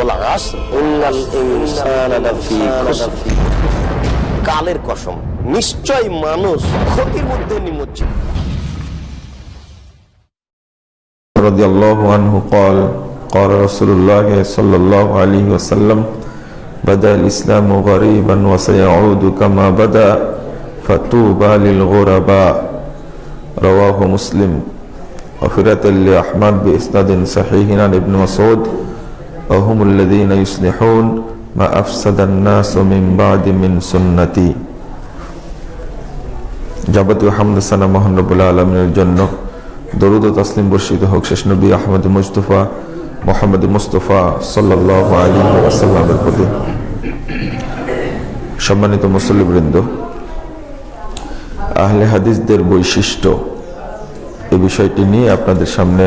ওয়াল আসর ইন্নাল ইনসানা লাফী খুসর। কালের কসম, নিশ্চয় মানুষ ক্ষতির মধ্যে নিমজ্জিত। রাদিয়াল্লাহু আনহু قال قال رسول الله صلى الله عليه وسلم بدأ الإسلام غريبا وسيعود كما بدأ فطوبى للغرباء رواه مسلم وفرة لأحمد بإسناد صحيح عن ابن مسعود وهم الذين يصلحون ما أفسد الناس من بعد من سنتي। যাবতীয় হামদ সানা মহান রব্বুল আলামিনের জন্য, দরুদ ও তাসলিম বর্ষিত হোক শেষ নবী আহমদ মুহাম্মদ মুস্তাফা সাল্লাল্লাহু আলাইহি ওয়াসাল্লামের প্রতি। সম্মানিত মুসল্লিবৃন্দ, আহলে হাদিসদের বৈশিষ্ট্য এই বিষয়টি নিয়ে আপনাদের সামনে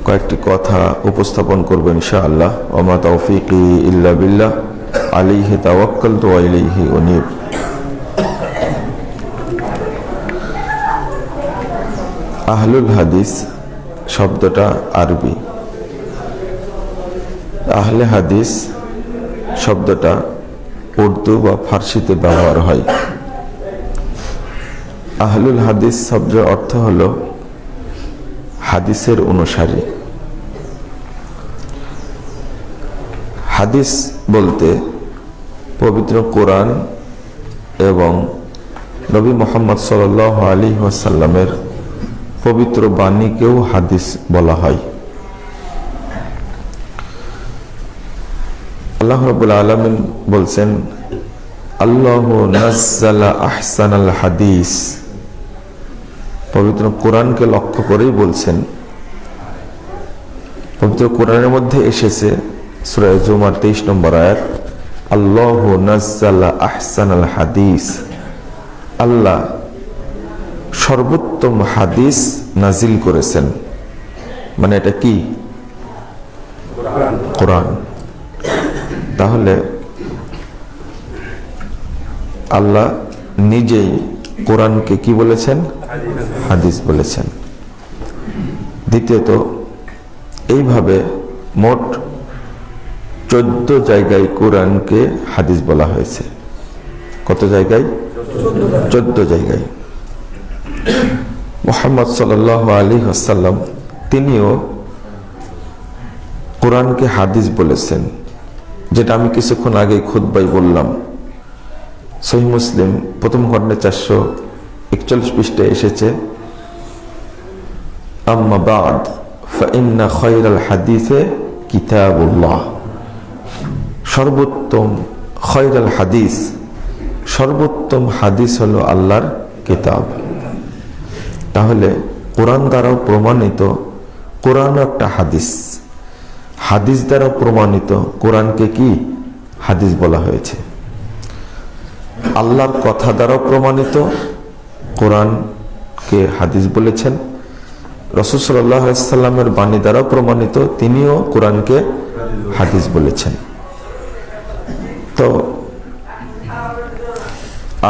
কয়েকটি কথা উপস্থাপন করব ইনশাআল্লাহ। ওয়া মা তাওফীকি ইল্লা বিল্লাহ আলাইহি তাওয়াক্কালতু ওয়া ইলাইহি উনীব। আহলুল হাদিস শব্দটা আরবি। আহলে হাদিস শব্দটা উর্দু বা ফার্সিতে ব্যবহার হয়। আহলুল হাদিস শব্দের অর্থ হলো হাদিসের অনুসারী। হাদিস বলতে পবিত্র কোরআন এবং নবী মুহাম্মদ সাল্লাল্লাহু আলাইহি ওয়াসাল্লামের পবিত্র বাণীকেও হাদিস বলা হয়। আল্লাহ রাব্বুল আলামিন বলছেন, আল্লাহু নাযালা আহসানাল হাদিস। পবিত্র কোরআনকে লক্ষ্য করেই বলছেন। পবিত্র কোরআনের মধ্যে এসেছে সূরা জুমার 23 নম্বর আয়াত, আল্লাহু নাযালা আহসানাল হাদিস। আল্লাহ সর্বোত্তম হাদিস নাজিল করেছেন। মানে এটা কি? কোরআন। তাহলে আল্লাহ নিজেই কোরআনকে কি বলেছেন? হাদিস বলেছেন। দ্বিতীয়ত, এইভাবে মোট 14 জায়গায় কোরআনকে হাদিস বলা হয়েছে। কত জায়গায়? 14 জায়গায়। মুহাম্মদ সাল্লাল্লাহু আলাইহি ওয়াসাল্লাম তিনিও কোরআনকে হাদিস বলেছেন, যেটা আমি কিছুক্ষণ আগে খুতবায় বললাম। সহিহ মুসলিম প্রথম খণ্ডে 441 পৃষ্ঠায় এসেছে, আম্মা বাদ ফাইন্না খায়রাল হাদিসে কিতাবুল্লাহ। সর্বোত্তম খায়রাল হাদিস, সর্বোত্তম হাদিস হলো আল্লাহর কিতাব। তাহলে কোরআন দ্বারাও প্রমাণিত কোরআন একটা হাদিস, হাদিস দ্বারা প্রমাণিত কোরআনকে কি হাদিস বলা হয়েছে। আল্লাহর কথা দ্বারা প্রমাণিত কোরআনকে হাদিস বলেছেন। রাসূল সাল্লাল্লাহু আলাইহি ওয়াসাল্লামের বাণী দ্বারা প্রমাণিত তিনিও কোরআনকে হাদিস বলেছেন। তো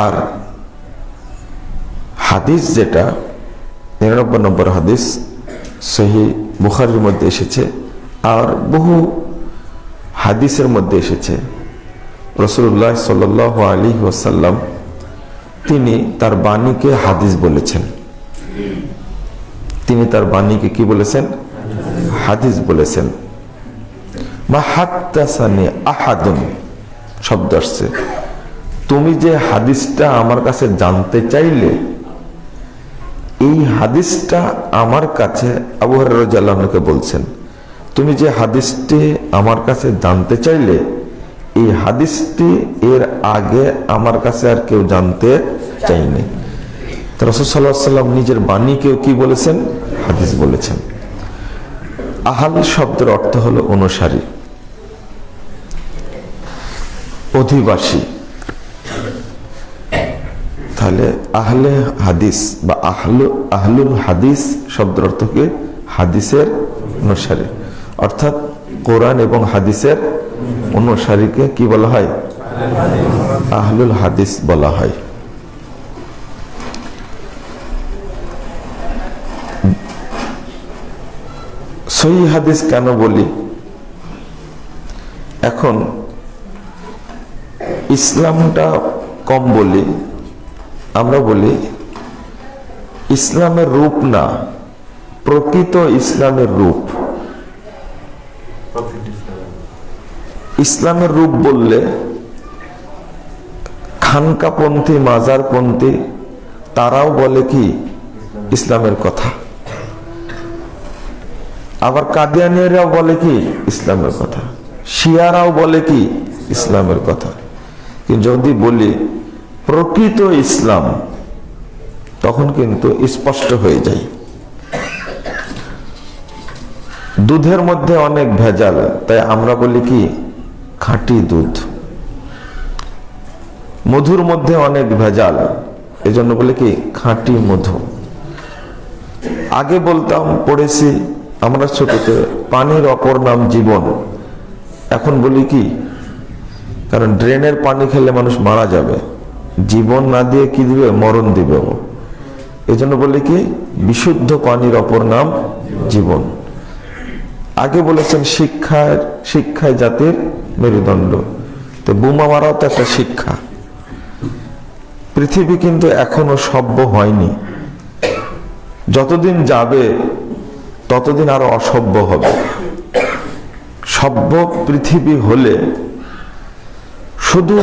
আর হাদিস যেটা 99 নম্বর হাদিস সহিহ বুখারীর মধ্যে এসেছে, আর বহু হাদিসের মধ্যে এসেছে রাসূলুল্লাহ সাল্লাল্লাহু আলাইহি ওয়াসাল্লাম তিনি তার বাণীকে হাদিস বলেছেন। তিনি তার বাণীকে কি বলেছেন? হাদিস বলেছেন। মা হাদাসানি আহাদুন শব্দ আসছে, তুমি যে হাদিসটা আমার কাছে জানতে চাইলে, এই হাদিসটা আমার কাছে, আবু হুরায়রা রাদিয়াল্লাহু আনহু বলছেন, তুমি যে হাদিসটি আমার কাছে জানতে চাইলে, এই হাদিসটি এর আগে আমার কাছে আর কেউ জানতে চাইনি। রাসূল সাল্লাল্লাহু আলাইহি ওয়াসাল্লাম নিজের বাণীকেও কি বলেছেন? হাদিস বলেছেন। আহল শব্দের অর্থ হলো অনুসারী, অধিবাসী। তাহলে আহলে হাদিস বা আহলুল হাদিস শব্দের অর্থ কি? হাদিসের অনুসারী। অর্থাৎ কোরআন এবং হাদিসের অনুসারীকে কি বলা হয়? আহলুল হাদিস বলা হয়। সহিহ হাদিস কেন বলি? এখন ইসলামটা কম বলি, আমরা বলি ইসলামের রূপ না, প্রকৃত ইসলামের রূপ। ইসলামের রূপ বললে খানকাপন্থী, মাজারপন্থী তারাও বলে কি ইসলামের কথা, আবার কাদিয়ানীরাও বলে কি ইসলামের কথা, শিয়ারাও বলে কি ইসলামের কথা। কিন্তু যদি বলি প্রকৃত ইসলাম, তখন কিন্তু স্পষ্ট হয়ে যায়। দুধের মধ্যে অনেক ভেজাল, তাই আমরা বলি কি খাঁটি দুধ। মধুর মধ্যে অনেক ভেজাল, এজন্য বলে কি খাঁটি মধু। আগে বলতাম, পড়েছি আমরা ছোটতে, পানির অপর নাম জীবন। এখন বলি কি, কারণ ড্রেনের পানি খেলে মানুষ মারা যাবে, জীবন না দিয়ে কি দিবে, মরণ দিবে। এজন্য বলি কি বিশুদ্ধ পানির অপর নাম জীবন। আগে বলেছেন শিক্ষায় জাতির মেরুদণ্ড, তো বোমা মারাও তো একটা শিক্ষা। পৃথিবী কিন্তু এখনো সভ্য হয়নি, যতদিন যাবে ততদিন আরো অসভ্য হবে। সভ্য পৃথিবী হলে শুধু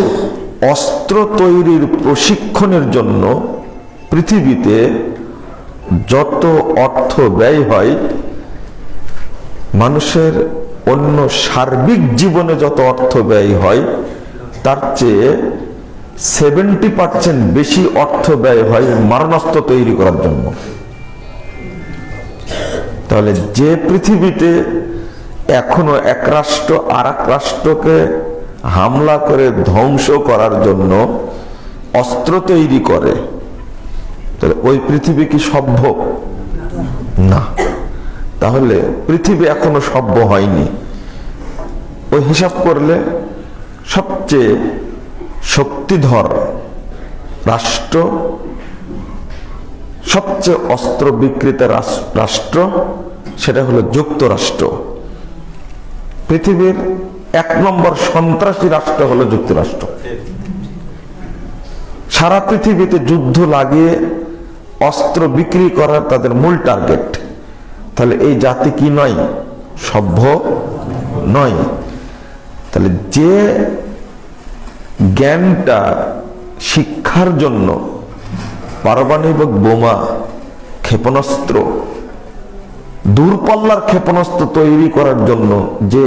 অস্ত্র তৈরির প্রশিক্ষণের জন্য পৃথিবীতে যত অর্থ ব্যয় হয়, মানুষের অন্য সার্বিক জীবনে যত অর্থ ব্যয় হয়, তার চেয়ে 70% বেশি অর্থ ব্যয় হয় মারণাস্ত্র তৈরি করার জন্য। তাহলে যে পৃথিবীতে এখনো এক রাষ্ট্র আর এক রাষ্ট্রকে হামলা করে ধ্বংস করার জন্য অস্ত্র তৈরি করে, তাহলে ওই পৃথিবী কি সভ্য? না। তাহলে পৃথিবী এখনো সভ্য হয়নি। ওই হিসাব করলে সবচেয়ে শক্তিধর রাষ্ট্র, সবচেয়ে অস্ত্র বিক্রেতা রাষ্ট্র, সেটা হলো যুক্তরাষ্ট্র। পৃথিবীর 1 নম্বর সন্ত্রাসী রাষ্ট্র হলো যুক্তরাষ্ট্র। সারা পৃথিবীতে যুদ্ধ লাগিয়ে অস্ত্র বিক্রি করার তাদের মূল টার্গেট। তাহলে এই জাতি কি নয়? সভ্য নয়। তাহলে যে জ্ঞানটা শিক্ষার জন্য পারমাণবিক বোমা, ক্ষেপণাস্ত্র, দূরপাল্লার ক্ষেপণাস্ত্র তৈরি করার জন্য যে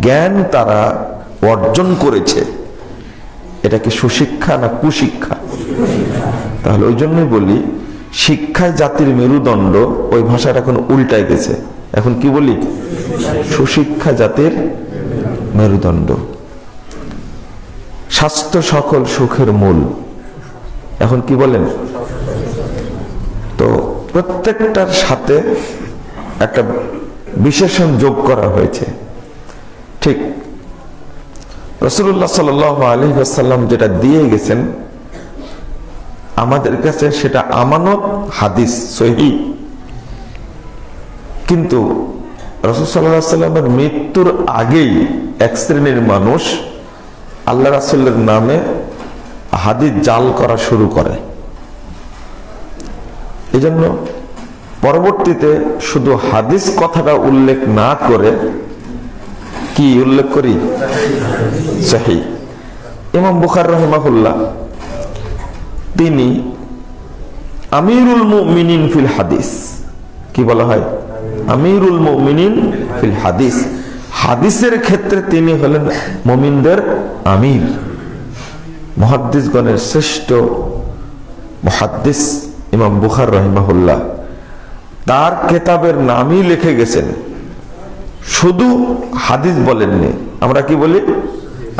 জ্ঞান তারা অর্জন করেছে, এটা কি সুশিক্ষা না কুশিক্ষা? তাহলে ওই জন্যই বলি শিক্ষায় জাতির মেরুদণ্ড, ওই ভাষাটা এখন উল্টায় গেছে। এখন কি বলি? সুশিক্ষা জাতির মেরুদণ্ড। স্বাস্থ্য সকল সুখের মূল, এখন কি বলেন? তো প্রত্যেকটার সাথে একটা বিশেষণ যোগ করা হয়েছে। ঠিক রাসূলুল্লাহ সাল্লাল্লাহু আলাইহি ওয়াসাল্লাম যেটা দিয়ে গেছেন আমাদের কাছে, সেটা আমানত, হাদিস সহিহ। কিন্তু রাসূল সাল্লাল্লাহু আলাইহি ওয়াসাল্লামের মৃত্যুর আগেই এক শ্রেণীর মানুষ আল্লাহ রাসূলের নামে হাদিস জাল করা শুরু করে। এজন্য পরবর্তীতে শুধু হাদিস কথাটা উল্লেখ না করে কি উল্লেখ করি? সহিহ। ইমাম বুখারী রাহিমাহুল্লাহ তিনি আমিরুল মুমিনিন ফিল হাদিস, কি বলা হয়? আমিরুল মুমিনিন ফিল হাদিস। হাদিসের ক্ষেত্রে তিনি হলেন মুমিনদের আমির। মুহাদ্দিসগণের শ্রেষ্ঠ মুহাদ্দিস ইমাম বুখারী রাহিমাহুল্লাহ তার কিতাবের নামই লিখে গেছেন, শুধু হাদিস বলেননি। আমরা কি বলি?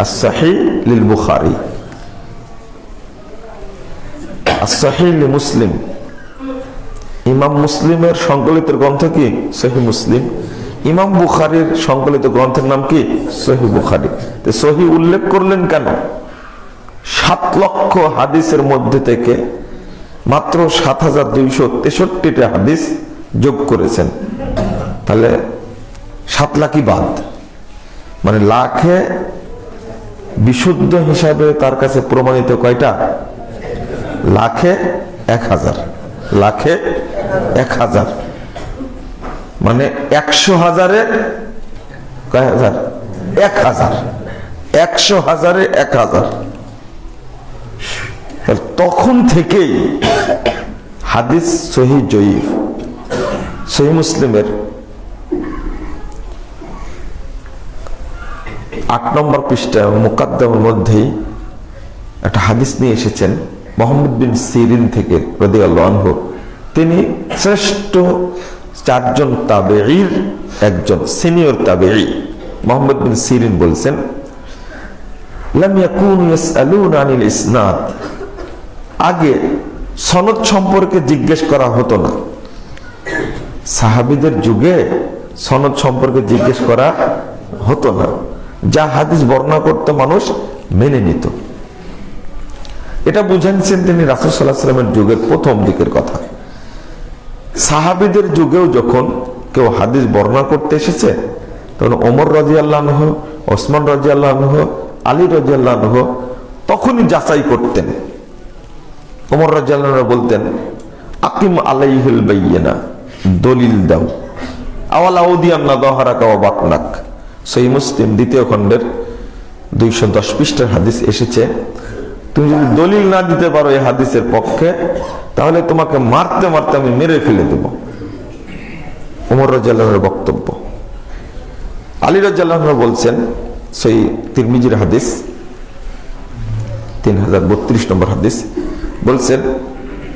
as-sahih লিল বুখারী, as-sahih লি মুসলিম। ইমাম মুসলিমের সংকলিত গ্রন্থ কি? সহিহ মুসলিম। ইমাম বুখারীর সংকলিত গ্রন্থের নাম কি? সহিহ বুখারী। তো সহিহ উল্লেখ করলেন কেন? 7 লক্ষ হাদিসের মধ্যে থেকে মাত্র 7263টা হাদিস যোগ করেছেন। তাহলে 7 লাখই বাদ, মানে লাখে বিশুদ্ধ হিসাবে তার কাছে প্রমাণিত কয়টা? লাখে 1000, লাখে 1000, মানে 100,000-এ কয় হাজার? 1000, 100,000-এ 1000। তখন থেকেই হাদিস সহিহ জয়ীফ, সহিহ মুসলিমের 8 নম্বর পৃষ্ঠা মুকাদ্দমার মধ্যেই একটা হাদিস নিয়ে এসেছেন মুহাম্মদ বিন সিরিন থেকে রাদিয়াল্লাহু আনহু। তিনি শ্রেষ্ঠ 4 জন তাবেঈর একজন, সিনিয়র তাবেঈ। মুহাম্মদ বিন সিরিন বলছেন, লাম ইয়াকুনু ইয়াসআলুনা আনিল ইসনাদ, আগে সনদ সম্পর্কে জিজ্ঞেস করা হতো না। সাহাবীদের যুগে সনদ সম্পর্কে জিজ্ঞেস করা হতো না, যা হাদিস বর্ণনা করতে মানুষ মেনে নিত। এটা বুঝাচ্ছেন তিনি রাসূল সাল্লাল্লাহু আলাইহি ওয়াসাল্লামের যুগের প্রথম দিকের কথা। সাহাবীদের যুগেও যখন কেউ হাদিস বর্ণনা করতে এসেছে, তখন ওমর রাদিয়াল্লাহু আনহু, ওসমান রাদিয়াল্লাহু আনহু, আলী রাদিয়াল্লাহু আনহু তখনই যাচাই করতেন। ওমর রাদিয়াল্লাহু আনহু বলতেন, আকিম আলাইহিল বাইয়িনা, দলিল দাও। আওয়ালা উদিয়ান্না যাহরাকা ওয়া বাতনাক, সহিহ মুসলিম 2য় খণ্ডের 210 পৃষ্ঠার হাদিস এসেছে। তুমি যদি দলিল না দিতে পারো এই হাদিসের পক্ষে, তাহলে তোমাকে মারতে মারতে আমি মেরে ফেলে দেব। ওমর রাদিয়াল্লাহু আনহুর বক্তব্য। আলী রাদিয়াল্লাহু আনহু বলছেন, সহিহ তিরমিজির হাদিস 3032 নম্বর হাদিস, বলছেন,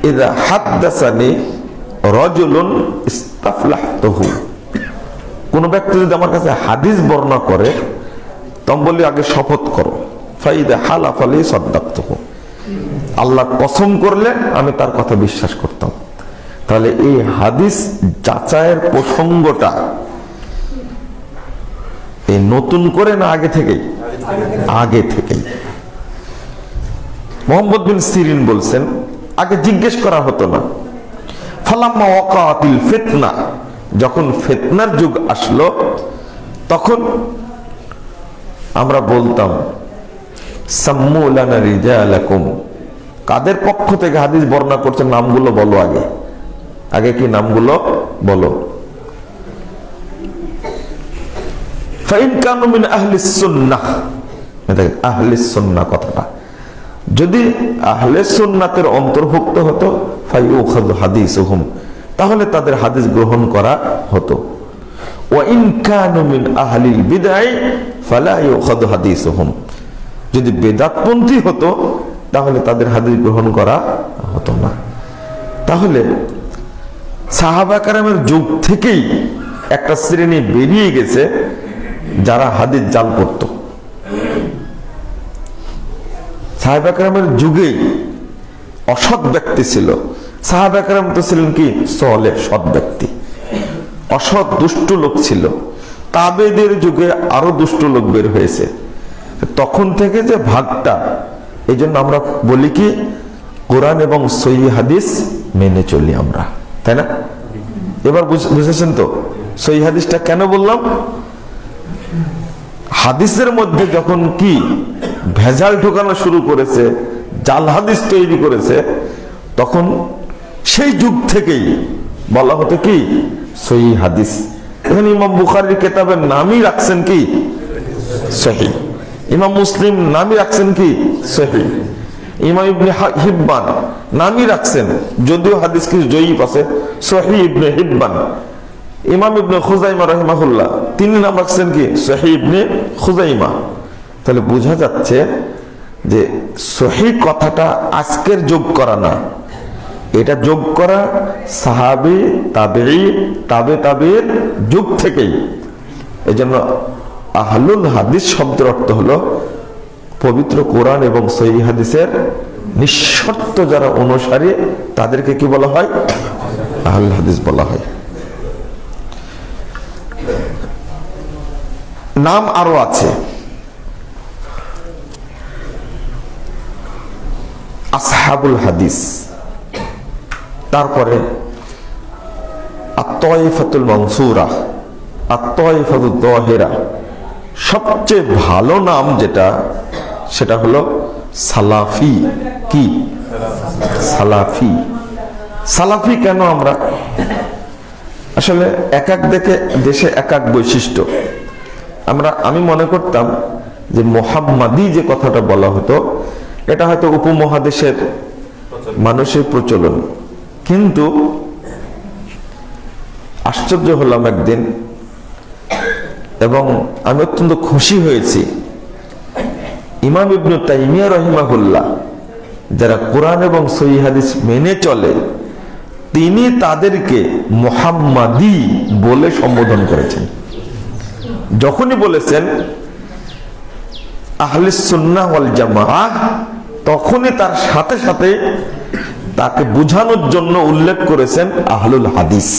ইযা হাদ্দাসানি রাজুলুন ইস্তাফলাহতুহু, কোন ব্যক্তি যদি আমার কাছে হাদিস বর্ণনা করে, তখন বলি আগে শপথ করো, ফাইদা হালাফা লি সাদ্দাকতুহু, আল্লাহ কসম করলে আমি তার কথা বিশ্বাস করতাম। তাহলে এই হাদিস যাচাইয়ের প্রসঙ্গটা এই নতুন করে না আগে থেকেই? আগে থেকেই। মুহাম্মদ বিন সিরিন বলছেন, আগে জিজ্ঞেস করা হতো না। ফালাম্মা ওয়াকাতিল ফিতনা, যখন ফিতনার যুগ আসলো, তখন আমরা বলতাম, সাম্মু লানা রিজালাকুম, কাদের পক্ষ থেকে হাদিস বর্ণনা করছেন নামগুলো বলো, আগে আগে কি নামগুলো বলো। ফাইন কানু মিন আহলিস সুন্নাহ, আহলিস সুন্নাহ কথাটা যদি আহলে সুন্নাতের অন্তর্ভুক্ত হতো, ফায়ুখাযু হাদিসুহুম, তাহলে তাদের হাদিস গ্রহণ করা হতো। ওয়া ইন কানু মিন আহলিল বিদআ ফালা ইউখাযু হাদিসুহুম, যদি বেদাতপন্থী হতো তাহলে তাদের হাদিস গ্রহণ করা হতো না। তাহলে সাহাবা কেরামের যুগ থেকেই একটা শ্রেণী বেরিয়ে গেছে যারা হাদিস জাল করত। সাহাবা কেরামের যুগে অসৎ ব্যক্তি ছিল। সাহাবা কেরাম তো ছিলেন কি সলেহ, সৎ ব্যক্তি। অসৎ দুষ্ট লোক ছিল। তাবেদের যুগে আরো দুষ্ট লোক বের হয়েছে। তখন থেকে যে ভাগটা, এই জন্য আমরা বলি কি কোরআন এবং সহিহ হাদিস মেনে চলি আমরা, তাই না? এবার বুঝেছেন তো সহিহ হাদিসটা কেন বললাম? হাদিসের মধ্যে যখন কি ভেজাল ঢোকানো শুরু করেছে, জাল হাদিস তৈরি করেছে, তখন সেই যুগ থেকেই বলা হতো কি সহিহ হাদিস। এখানে ইমাম বুখারীর কিতাবের নামই রাখছেন কি সহিহ, ইমাম মুসলিম নামই রাখছেন কি সহিহ, ইমাম ইবনে হিব্বান নামই রাখছেন, যদিও হাদিস কিছু জয়ীফ আছে, সহিহ ইবনে হিব্বান। ইমাম ইবনে খুজাইমা রাহিমাহুল্লাহ তিনি নাম রাখছেন কি সহিহ ইবনে খুজাইমা। তাহলে বোঝা যাচ্ছে যে সহিহ কথাটা আজকের যোগ করা না, এটা যোগ করা সাহাবী, তাবেঈ, তাবে তাবেঈর যুগ থেকেই। এজন্য আহলুল হাদিস শব্দের অর্থ হলো পবিত্র কোরআন এবং সহিহ হাদিসের নিঃশর্ত যারা অনুসারী, তাদেরকে কি বলা হয়? আহলুল হাদিস বলা হয়। নাম আরো আছে, আসহাবুল হাদিস, তারপরে আত-তায়েফাতুল মানসুরা, আত-তায়েফাতুদ যাহিরা, সবচেয়ে ভালো নাম যেটা সেটা হলো সালাফি। কি সালাফি? সালাফি কেন আমরা? আসলে এক এক দেশে এক এক বৈশিষ্ট্য। আমি মনে করতাম যে মোহাম্মদী যে কথাটা বলা হতো এটা হয়তো উপমহাদেশের মানুষের প্রচলন, কিন্তু আশ্চর্য হলাম একদিন এবং আমি অত্যন্ত খুশি হয়েছি। ইমাম ইবনে তাইমিয়া রাহিমাহুল্লাহ, যারা কোরআন এবং সহিহ হাদিস মেনে চলে, তিনি তাদেরকে মুহাম্মাদি বলে সম্বোধন করেছেন। যখনই বলেছেন আহলুস সুন্নাহ ওয়াল জামাআহ, তখনই তার সাথে সাথে তাকে বোঝানোর জন্য উল্লেখ করেছেন আহলুল হাদিস,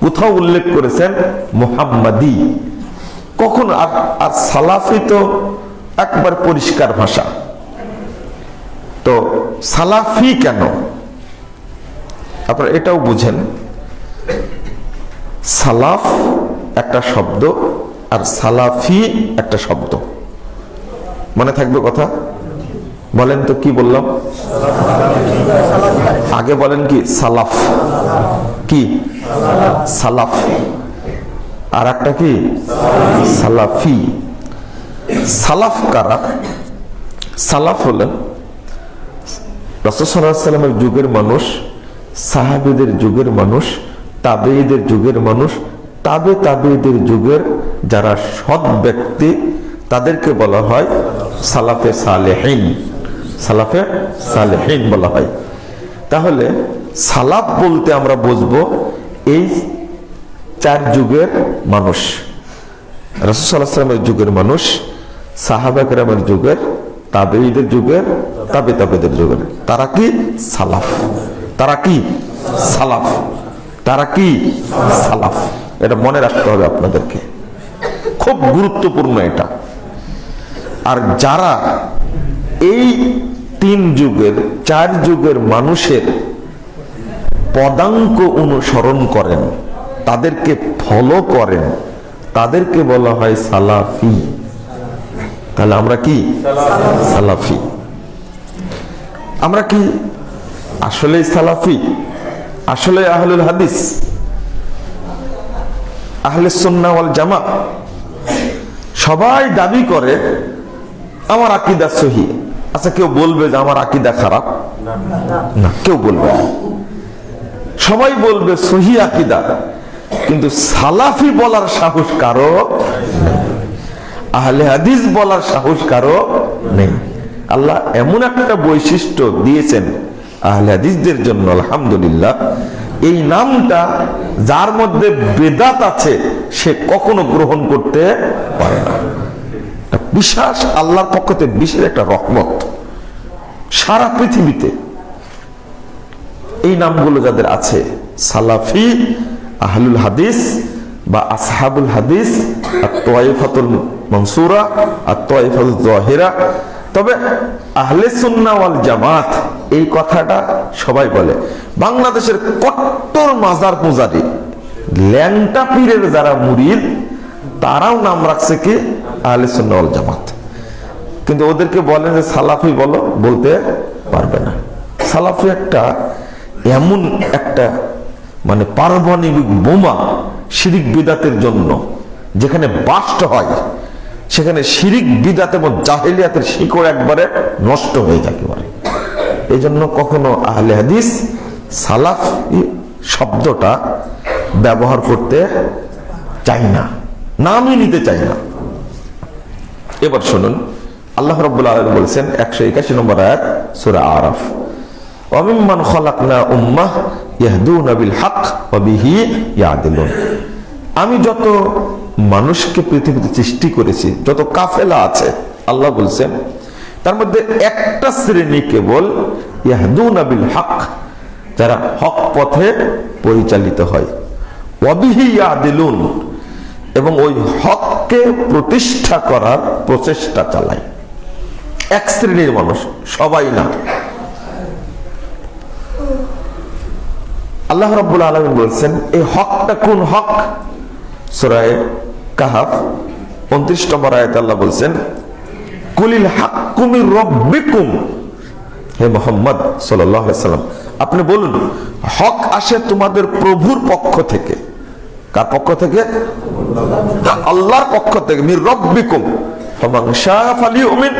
কোথাও উল্লেখ করেছেন মুহাম্মাদি। কখন আর সালাফি তো একবার পরিষ্কার ভাষা। তো সালাফি কেন আপনারা এটাও বুঝেন। সালাফ একটা শব্দ আর সালাফি একটা শব্দ, মনে থাকবে কথা? বলেন তো কি বললাম? আগে বলেন কি? সালাফ। কি সালাফ? আর একটা কি সালাফি। সালাফ কারা? সালাফ হলেন রাসূল সাল্লাল্লাহু আলাইহি ওয়াসাল্লামের যুগের মানুষ, সাহাবীদের যুগের মানুষ, তাবেঈদের যুগের মানুষ, তাবেঈদের যুগের যারা সৎ ব্যক্তি, তাদেরকে বলা হয় সালাফে সালেহিন। সালাফে সালেহিন বলা হয়। তাহলে সালাফ বলতে আমরা বুঝবো এই চার যুগের মানুষ: রাসূল সাল্লাল্লাহু আলাইহি ওয়াসাল্লামের যুগের মানুষ, সাহাবা কেরামের যুগের, তাবেঈদের যুগের, তাবেঈদের যুগের। তারা কি সালাফ। তারা কি সালাফ। তারা কি সালাফ। এটা মনে রাখতে হবে আপনাদেরকে, খুব গুরুত্বপূর্ণ এটা। আর যারা এই তিন যুগের, চার যুগের মানুষের পদাঙ্ক অনুসরণ করেন, তাদেরকে ফলো করেন, তাদেরকে বলা হয় সালাফি। তাহলে আমরা কি সালাফি? আমরা কি আসলে সালাফি? আসলে আহলুল হাদিস, আহলে সুন্নাহ ওয়াল জামাত? সবাই দাবি করে আমার আকীদা সহিহ। আচ্ছা, কেউ বলবে যে আমার আকীদা খারাপ? না, কেউ বলবে না। সবাই বলবে সহিহ আকীদা, কিন্তু সালাফি বলার সাহস কারো নেই, আহলে হাদিস বলার সাহস কারো নেই। আল্লাহ এমন একটা বৈশিষ্ট্য দিয়েছেন আহলে হাদিসদের জন্য, আলহামদুলিল্লাহ। এই নামটা যার মধ্যে বেদাত আছে সে কখনো গ্রহণ করতে পারে না। বিশ্বাস আল্লাহর পক্ষ থেকে বিশেষ একটা রহমত। সারা পৃথিবীতে এই নামগুলো যাদের আছে, সালাফি, আহলুল হাদিস বা আসহাবুল হাদিস, আত-তায়েফাতুল মানসুরা, আত-তায়েফাতুজ যাহিরা। তবে আহলে সুন্নাহ ওয়াল জামাত এই কথাটা সবাই বলে। বাংলাদেশের কট্টর মাজার পূজারী, ল্যাংটা পীরের যারা মুরিদ, তারাও নাম রাখছে কি আহলে সুন্নাহ ওয়াল জামাত, কিন্তু ওদেরকে বলে যে সালাফি বলো, বলতে পারবে না। সালাফি একটা এমন একটা মানে পারমাণবিক বোমা শিরিক বিদাতের জন্য, যেখানে বাস্ট হয় সেখানে শিরিক বিদাত এবং জাহেলিয়াতের শিকড় একবারে নষ্ট হয়ে থাকে। এই জন্য কখনো আহলে হাদিস সালাফ শব্দটা ব্যবহার করতে চাই না, নামই নিতে চাই না। এবার শুনুন, আল্লাহ রাব্বুল আলামিন বলেছেন 181 নম্বর আয়াত সূরা আরাফ, ওয়ামিম্মান খালাকনা উম্মাহ ইয়াহদুনা বিল হক ওয়া বিহি ইয়াদিলুন। আমি যত মানুষকে পৃথিবীতে সৃষ্টি করেছি, যত কাফেলা আছে, আল্লাহ বলছেন তার মধ্যে একটা শ্রেণী কেবল ইয়াহদুনা বিল হক, যারা হক পথে পরিচালিত হয়, ওয়া বিহি ইয়াদিলুন, এবং ওই হককে প্রতিষ্ঠা করার প্রচেষ্টা চালায়। এক শ্রেণীর মানুষ, সবাই না। আল্লাহ রাব্বুল আলামিন বলছেন এই হকটা কোন হক? সূরা কাহাফ 29 নম্বর আয়াতে আল্লাহ বলছেন, কুলিল হাক্কু মির রাব্বিকুম, হে মুহাম্মদ সাল্লাল্লাহু আলাইহি ওয়াসাল্লাম আপনি বলুন, হক আসে তোমাদের প্রভুর পক্ষ থেকে। কার পক্ষ থেকে? আল্লাহর পক্ষ থেকে। মির রাব্বিকুম ফামান শাআ ফালিউমিন,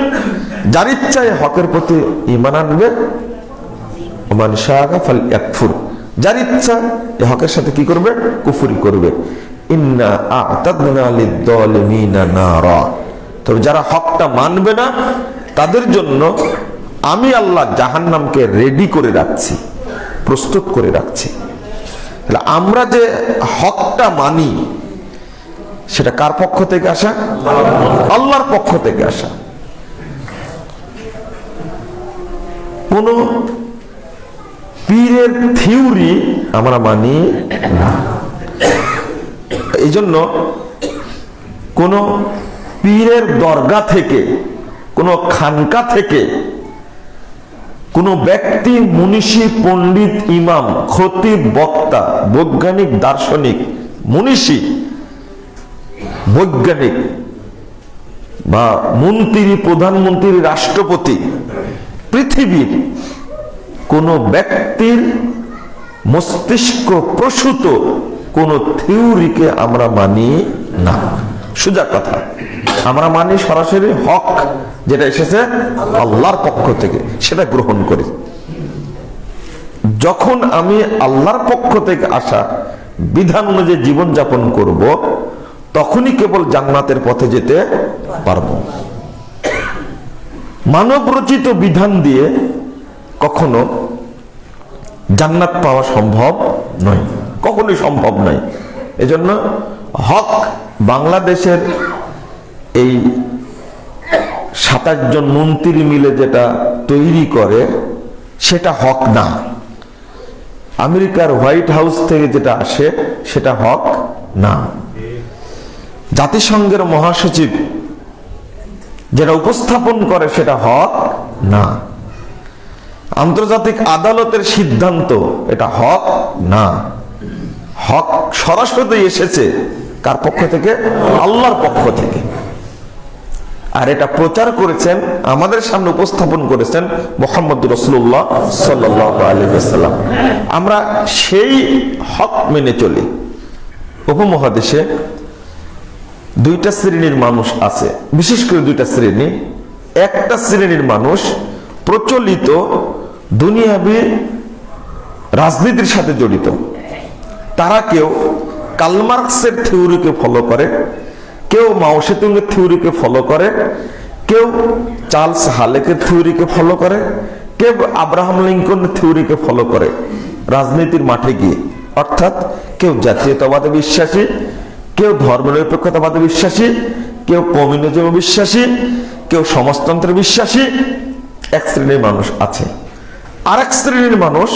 যার ইচ্ছায় হকের প্রতি ঈমান আনবে, ওমান শাআ ফালইয়াকফুর, যার ইচ্ছা এই হকের সাথে কি করবে? কুফরি করবে। ইন্না আ'তাদনা লিয-যালিমিনা নারা, তবে যারা হকটা মানবে না তাদের জন্য আমি আল্লাহ জাহান্নামকে রেডি করে রাখছি, প্রস্তুত করে রাখছি। তাহলে আমরা যে হকটা মানি সেটা কার পক্ষ থেকে আসা? আল্লাহর পক্ষ থেকে আসা। কোন পীরের থিওরি আমরা মানি না। এই জন্য কোন পীরের দরগা থেকে, কোন খানকা থেকে কোন ব্যক্তি, মনীষী, পণ্ডিত, ইমাম, খতিব, বক্তা, বৈজ্ঞানিক, দার্শনিক, মনীষী, বৈজ্ঞানিক বা মন্ত্রী, প্রধানমন্ত্রী, রাষ্ট্রপতি, পৃথিবীর কোন ব্যক্তির মস্তিষ্ক প্রসূত কোন থিওরিকে আমরা মানি না। সোজা কথা, আমরা মানি সরাসরি হক যেটা এসেছে আল্লাহর পক্ষ থেকে, সেটা গ্রহণ করি। যখন আমি আল্লাহর পক্ষ থেকে আসা বিধান অনুযায়ী জীবন যাপন করব, তখনই কেবল জান্নাতের পথে যেতে পারব। মানব রচিত বিধান দিয়ে কখনো জান্নাত পাওয়া সম্ভব নয়, কখনোই সম্ভব নয়। এজন্য হক বাংলাদেশের এই 27 জন মন্ত্রী মিলে যেটা তৈরি করে সেটা হক না। আমেরিকার হোয়াইট হাউস থেকে যেটা আসে সেটা হক না। জাতিসংঘের মহাসচিব যেটা উপস্থাপন করে সেটা হক না। আন্তর্জাতিক আদালতের সিদ্ধান্ত এটা হক না। হক সরাসরি এসেছে কার পক্ষ থেকে? আল্লাহর পক্ষ থেকে। আর এটা প্রচার করেছেন, আমাদের সামনে উপস্থাপন করেছেন মুহাম্মদ রাসূলুল্লাহ সাল্লাল্লাহু আলাইহি ওয়াসাল্লাম। আমরা সেই হক মেনে চলি। উপমহাদেশে দুইটা শ্রেণীর মানুষ আছে, বিশেষ করে দুইটা শ্রেণী। একটা শ্রেণীর মানুষ প্রচলিত দুনিয়াবি রাজনীতির সাথে জড়িত। তারা কেউ কার্ল মার্কসের থিওরিকে ফলো করে, কেউ মাও সেতুংয়ের থিওরিকে ফলো করে, কেউ চার্লস হালেকের থিওরিকে ফলো করে, কেউ আব্রাহাম লিঙ্কনের থিওরিকে ফলো করে রাজনীতির মাঠে গিয়ে। অর্থাৎ কেউ জাতীয়তাবাদে বিশ্বাসী, কেউ ধর্মনিরপেক্ষতাবাদে বিশ্বাসী, কেউ কমিউনিজমে বিশ্বাসী, কেউ সমাজতন্ত্রে বিশ্বাসী। এক শ্রেণীর মানুষ আছে। আর এক শ্রেণীর মানুষ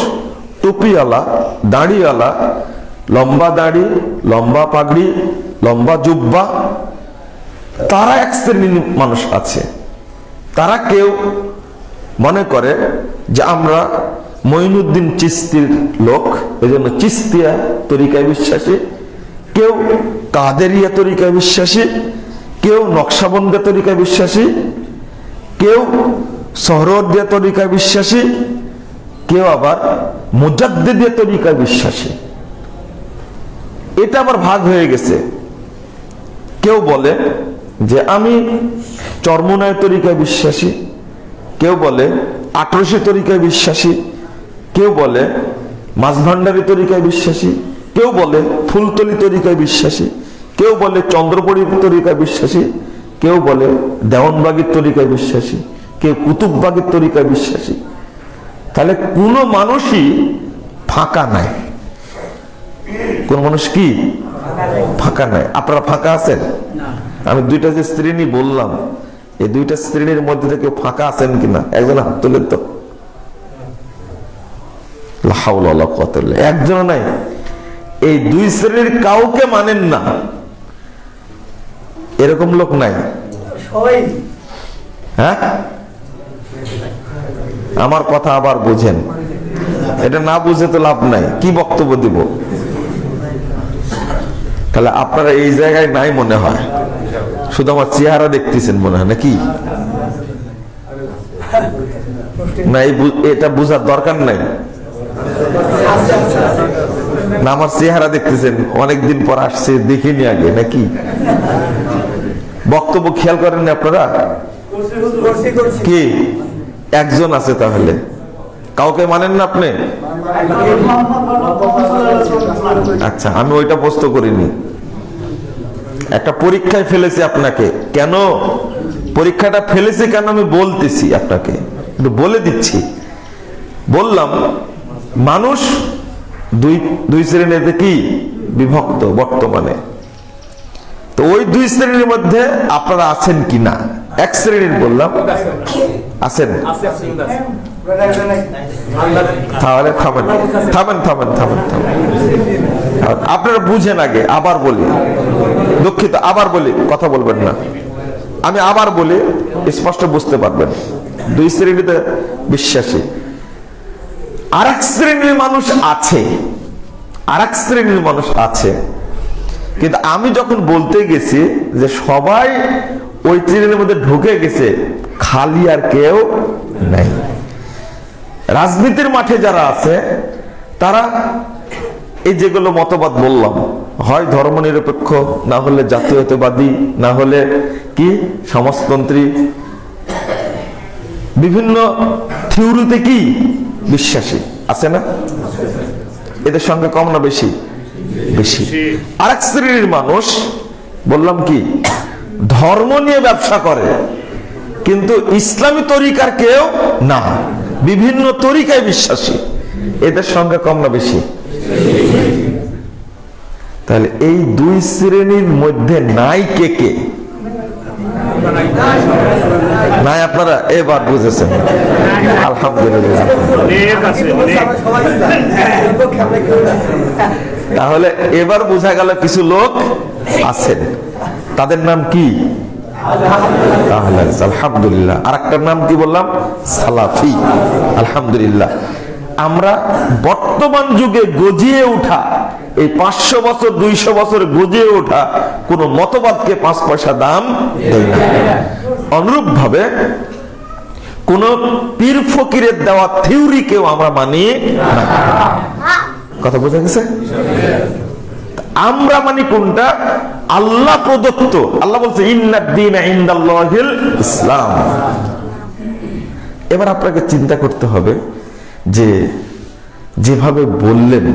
টুপিওয়ালা, দাড়িওয়ালা, লম্বা দাড়ি, লম্বা পাগড়ি, লম্বা জুব্বা, তারা এক শ্রেণীর মানুষ আছে। তারা কেউ মনে করে যে আমরা মঈনুদ্দিন চিশতির লোক, এজন্য চিশতিয়া তরিকায় বিশ্বাসী। কেউ কাদেরিয়া তরিকায় বিশ্বাসী, কেউ নকশবন্দিয়া তরিকায় বিশ্বাসী, কেউ সোহরাওয়ার্দিয়া তরিকায় বিশ্বাসী, কেউ আবার মুজাদ্দিদিয়া তরিকায় বিশ্বাসী। এটা আবার ভাগ হয়ে গেছে। কেউ বলে যে আমি চরমোনায় তরিকায় বিশ্বাসী, কেউ বলে 1800 তরিকায় বিশ্বাসী, কেউ বলে মাঝভান্ডারী তরিকায় বিশ্বাসী, কেউ বলে ফুলতলি তরিকায় বিশ্বাসী, কেউ বলে চন্দ্রপড়ি তরিকায় বিশ্বাসী, কেউ বলে দেওয়ানবাগীর তরিকায় বিশ্বাসী, কেউ কুতুববাগীর তরিকায় বিশ্বাসী। তাহলে কোন মানুষই ফাঁকা নাই। কোন মানুষ কি ফাঁকা নাই? আপনারা ফাঁকা আছেন? আমি দুইটা যে শ্রেণী বললাম, এই দুইটা শ্রেণীর মধ্যে থেকে ফাঁকা আছেন কিনা একজন হাত তুলেন তো। একজন নাই। এই দুই শ্রেণীর কাউকে মানেন না, এরকম লোক নাই। হ্যাঁ, আমার কথা আবার বুঝেন। এটা না বুঝে তো লাভ নাই, কি বক্তব্য দিব? তাহলে আপনারা এই জায়গায় নাই মনে হয়, শুধু আমার চেহারা দেখতেছেন মনে হয় নাকি? না এটা বুঝার দরকার নাই না, আমার চেহারা দেখতেছেন, অনেকদিন পর আসছে দেখিনি আগে নাকি? বক্তব্য খেয়াল করেন না আপনারা? কি একজন আছে তাহলে, কাউকে মানেন না আপনি? আচ্ছা, আমি ওইটা প্রশ্ন করিনি, একটা পরীক্ষায় ফেলেছি আপনাকে। কেন পরীক্ষাটা ফেলেছি কেন আমি বলতেছি আপনাকে, একটু বলে দিচ্ছি। বললাম মানুষ দুই শ্রেণীতে কি বিভক্ত বর্তমানে, তো ওই দুই শ্রেণীর মধ্যে আপনারা আছেন কিনা? এক শ্রেণীর বললাম আছেন, তাহলে থামেন থামেন থামেন থামেন থামেন, আপনারা বুঝেন আগে। আবার বলি, দুঃখিত, আবার বলি, কথা বলবেন না, আমি আবার বলি, স্পষ্ট বুঝতে পারবেন। দুই শ্রেণীতে বিশ্বাসী, আর এক শ্রেণীর মানুষ আছে, আর এক শ্রেণীর মানুষ আছে, কিন্তু আমি যখন বলতে গেছি যে সবাই ওই শ্রেণীর মধ্যে ঢুকে গেছে, খালি আর কেউ নাই। রাজনীতির মাঠে যারা আছে তারা এই যেগুলো মতবাদ বললাম, হয় ধর্মনিরপেক্ষ, না হলে জাতীয়তাবাদী, না হলে কি সমাজতন্ত্রী, বিভিন্ন থিওরিতে কি বিশ্বাসী আছে না? এদের সঙ্গে কম না বেশি? বেশি। আরেক শ্রেণীর মানুষ বললাম কি ধর্ম নিয়ে ব্যবসা করে, কিন্তু ইসলামী তরিকার কেউ না, বিভিন্ন তরিকায় বিশ্বাসী। এদের সঙ্গে কম না বেশি? তাহলে এই দুই শ্রেণীর মধ্যে নাই কে কে? নাই আপনারা এবার বুঝেছেন, আলহামদুলিল্লাহ। তাহলে এবার বোঝা গেল কিছু লোক আছেন, তাদের নাম কি? আলহামদুলিল্লাহ। আর একটার নাম কি বললাম? সালাফি। আলহামদুলিল্লাহ। আমরা বর্তমান যুগে গজিয়ে উঠা, এই 500 বছর 200 বছর গজিয়ে ওঠা কোন মতবাদকে 5 পয়সা দাম দেয় না। অনুরূপ ভাবে কোন পীর ফকিরের দেওয়া থিওরিকেও আমরা মানি না। কথা বোঝা গেছে? আমরা মানি কোনটা? আল্লাহ প্রদত্ত। আল্লাহ বলছে ইন্নাদ দীনা ইনদাল্লাহিল ইসলাম। এবার আপনাকে চিন্তা করতে হবে যে যেভাবে বললেন,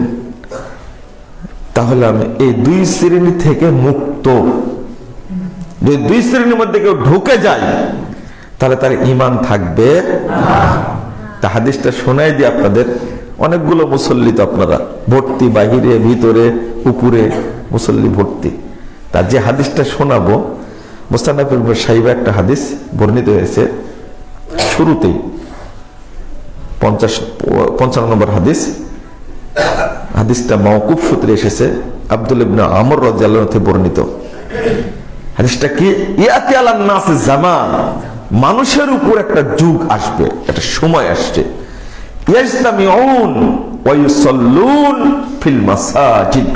তাহলে আমি এই দুই শ্রেণী থেকে মুক্ত। যদি দুই শ্রেণীর মধ্যে কেউ ঢুকে যায় তাহলে তার ঈমান থাকবে তা হাদিসটা শোনাই দিই আপনাদের। অনেকগুলো মুসল্লি তো আপনারা ভর্তি, বাহিরে ভিতরে উপরে মুসল্লি ভর্তি। তার যে হাদিসটা শোনাবো, মুস্তানাদ ইবনে শাইবা একটা হাদিস বর্ণিত হয়েছে শুরুতেই, 55 নম্বর হাদিস। হাদিসটা মাওকুফ সূত্রে এসেছে, আব্দুল্লাহ ইবনে আমর রাদিয়াল্লাহু আনহু থেকে বর্ণিত। হাদিসটা কি? ইয়াতি আলান নাস জামান, মানুষের উপর একটা যুগ আসবে, একটা সময় আসছে। ইয়াজতামিউন ওয়া ইউসাল্লুন ফিল মাসাজিদ,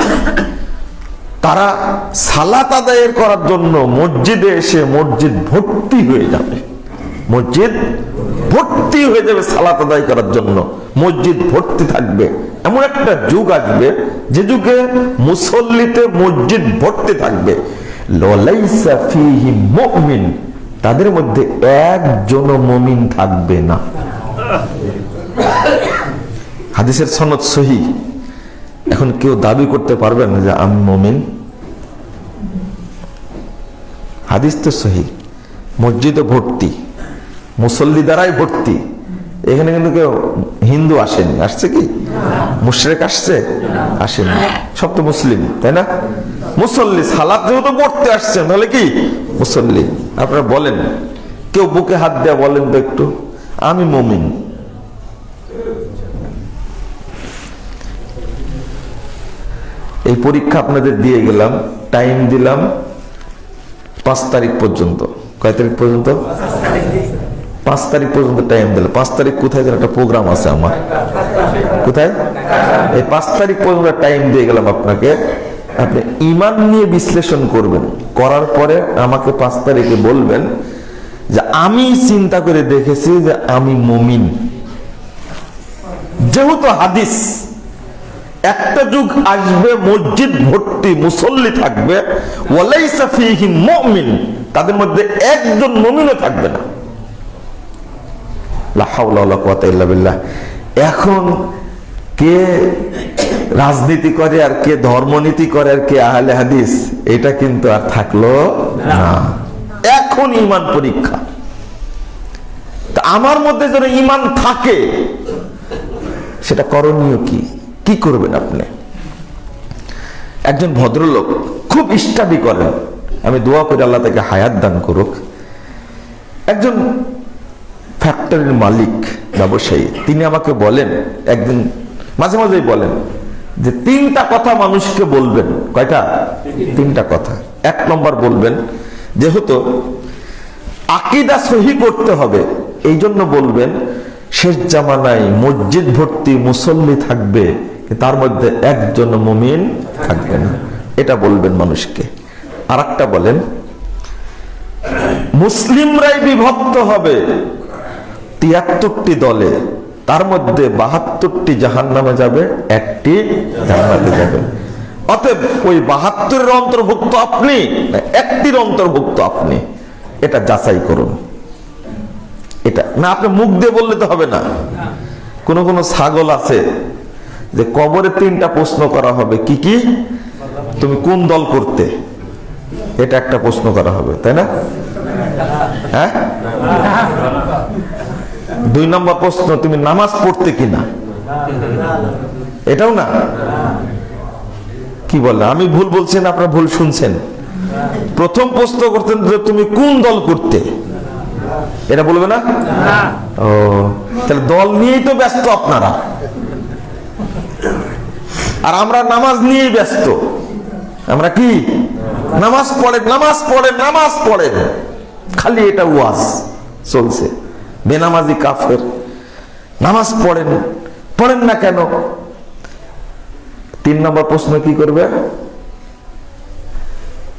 তারা সালাত আদায়ের করার জন্য মসজিদে এসে মসজিদ ভর্তি হয়ে যাবে, মসজিদ ভর্তি হয়ে যাবে সালাত আদায় করার জন্য, মসজিদ ভর্তি থাকবে। এমন একটা যুগ আসবে যে যুগে মুসল্লিতে মসজিদ ভর্তি থাকবে, লাইসা ফীহি মুমিন, তাদের মধ্যে একজনও মুমিন থাকবে না। হাদিসের সনদ সহিহ। এখন কেউ দাবি করতে পারবে না যে আমি মুমিন? হাদিস তো সহিহ, মসজিদে ভর্তি, মুসল্লি দ্বারাই ভর্তি। এখানে কিন্তু কেউ হিন্দু আসেনি, আসছে কি? মুশরিক আসছে? আসেনি, সব তো মুসলিম, তাই না? মুসল্লি সালাত যেহেতু পড়তে আসছেন, তাহলে কি মুসল্লি। আপনারা বলেন, কেউ বুকে হাত দেয়া বলেন তো একটু, আমি মুমিন। এই পরীক্ষা আপনাদের দিয়ে গেলাম, টাইম দিলাম 5 তারিখ পর্যন্ত। কয় তারিখ পর্যন্ত? 5 তারিখ পর্যন্ত টাইম দিলাম। 5 তারিখ কোথায় যেন একটা প্রোগ্রাম আছে আমার, কোথায়? এই 5 তারিখ পর্যন্ত টাইম দিয়ে গেলাম আপনাকে। আপনি ঈমান নিয়ে বিশ্লেষণ করবেন, করার পরে আমাকে 5 তারিখে বলবেন যে আমি চিন্তা করে দেখেছি যে আমি মুমিন। যেহেতু হাদিস, একটা যুগ আসবে মসজিদ ভর্তি মুসল্লি থাকবে, ওয়ালাইসা ফীহি মুমিন, তাদের মধ্যে একজন মুমিনও থাকবে না। লা হাওলা ওয়ালা কুওয়াতা ইল্লা বিল্লাহ। এখন কে রাজনীতি করে আর কে ধর্মনীতি করে আর কে আহলে হাদিস, এটা কিন্তু আর থাকলো না। এখন ঈমান পরীক্ষা। তা আমার মধ্যে যেন ঈমান থাকে, সেটা করণীয় কি? কি করবেন আপনি? একজন ভদ্রলোক খুব স্টাডি করেন, আমি দোয়া করি আল্লাহ তাকে হায়াত দান করুক। একজন ফ্যাক্টরির মালিক, ব্যবসায়ী, তিনি আমাকে বলেন, একদিন মাঝে মাঝেই বলেন যে 3টা কথা মানুষকে বলবেন। কয়টা? 3টা কথা। 1 নম্বর বলবেন, যেহেতু আকীদা সহি করতে হবে, এই জন্য বলবেন শেষ জামানায় মসজিদ ভর্তি মুসল্লি থাকবে, তার মধ্যে একজন মুমিন থাকবে না, এটা বলবেন মানুষকে। আর একটা বলেন, মুসলিমরাই বিভক্ত হবে 73টি দলে, তার মধ্যে 72টি জাহান্নামে যাবে, 1টি জান্নাতে যাবে। অতএব ওই 72-এর অন্তর্ভুক্ত আপনি না 1টির অন্তর্ভুক্ত আপনি, এটা যাচাই করুন। এটা না আপনি মুখ দিয়ে বললে তো হবে না। কোন কোন ছাগল আছে যে কবরে 3টা প্রশ্ন করা হবে, কি কি? তুমি কোন দল করতে, এটা একটা প্রশ্ন করা হবে, তাই না? হ্যাঁ। 2 নম্বর প্রশ্ন, তুমি নামাজ পড়তে কিনা, এটাও না। কি বলে, আমি ভুল বলছেন, আপনারা ভুল শুনছেন। প্রথম প্রশ্ন করতেন যে তুমি কোন দল করতে, এটা বলবে না? ও, তাহলে দল নিয়েই তো ব্যস্ত আপনারা, আর আমরা নামাজ নিয়েই ব্যস্ত। আমরা কি নামাজ পড়েন, নামাজ পড়েন, নামাজ পড়েন, খালি এটা ওয়াজ চলছে। বেনামাজি কাফের, নামাজ পড়েন, পড়েন না কেন? 3 নম্বর প্রশ্ন কি করবে?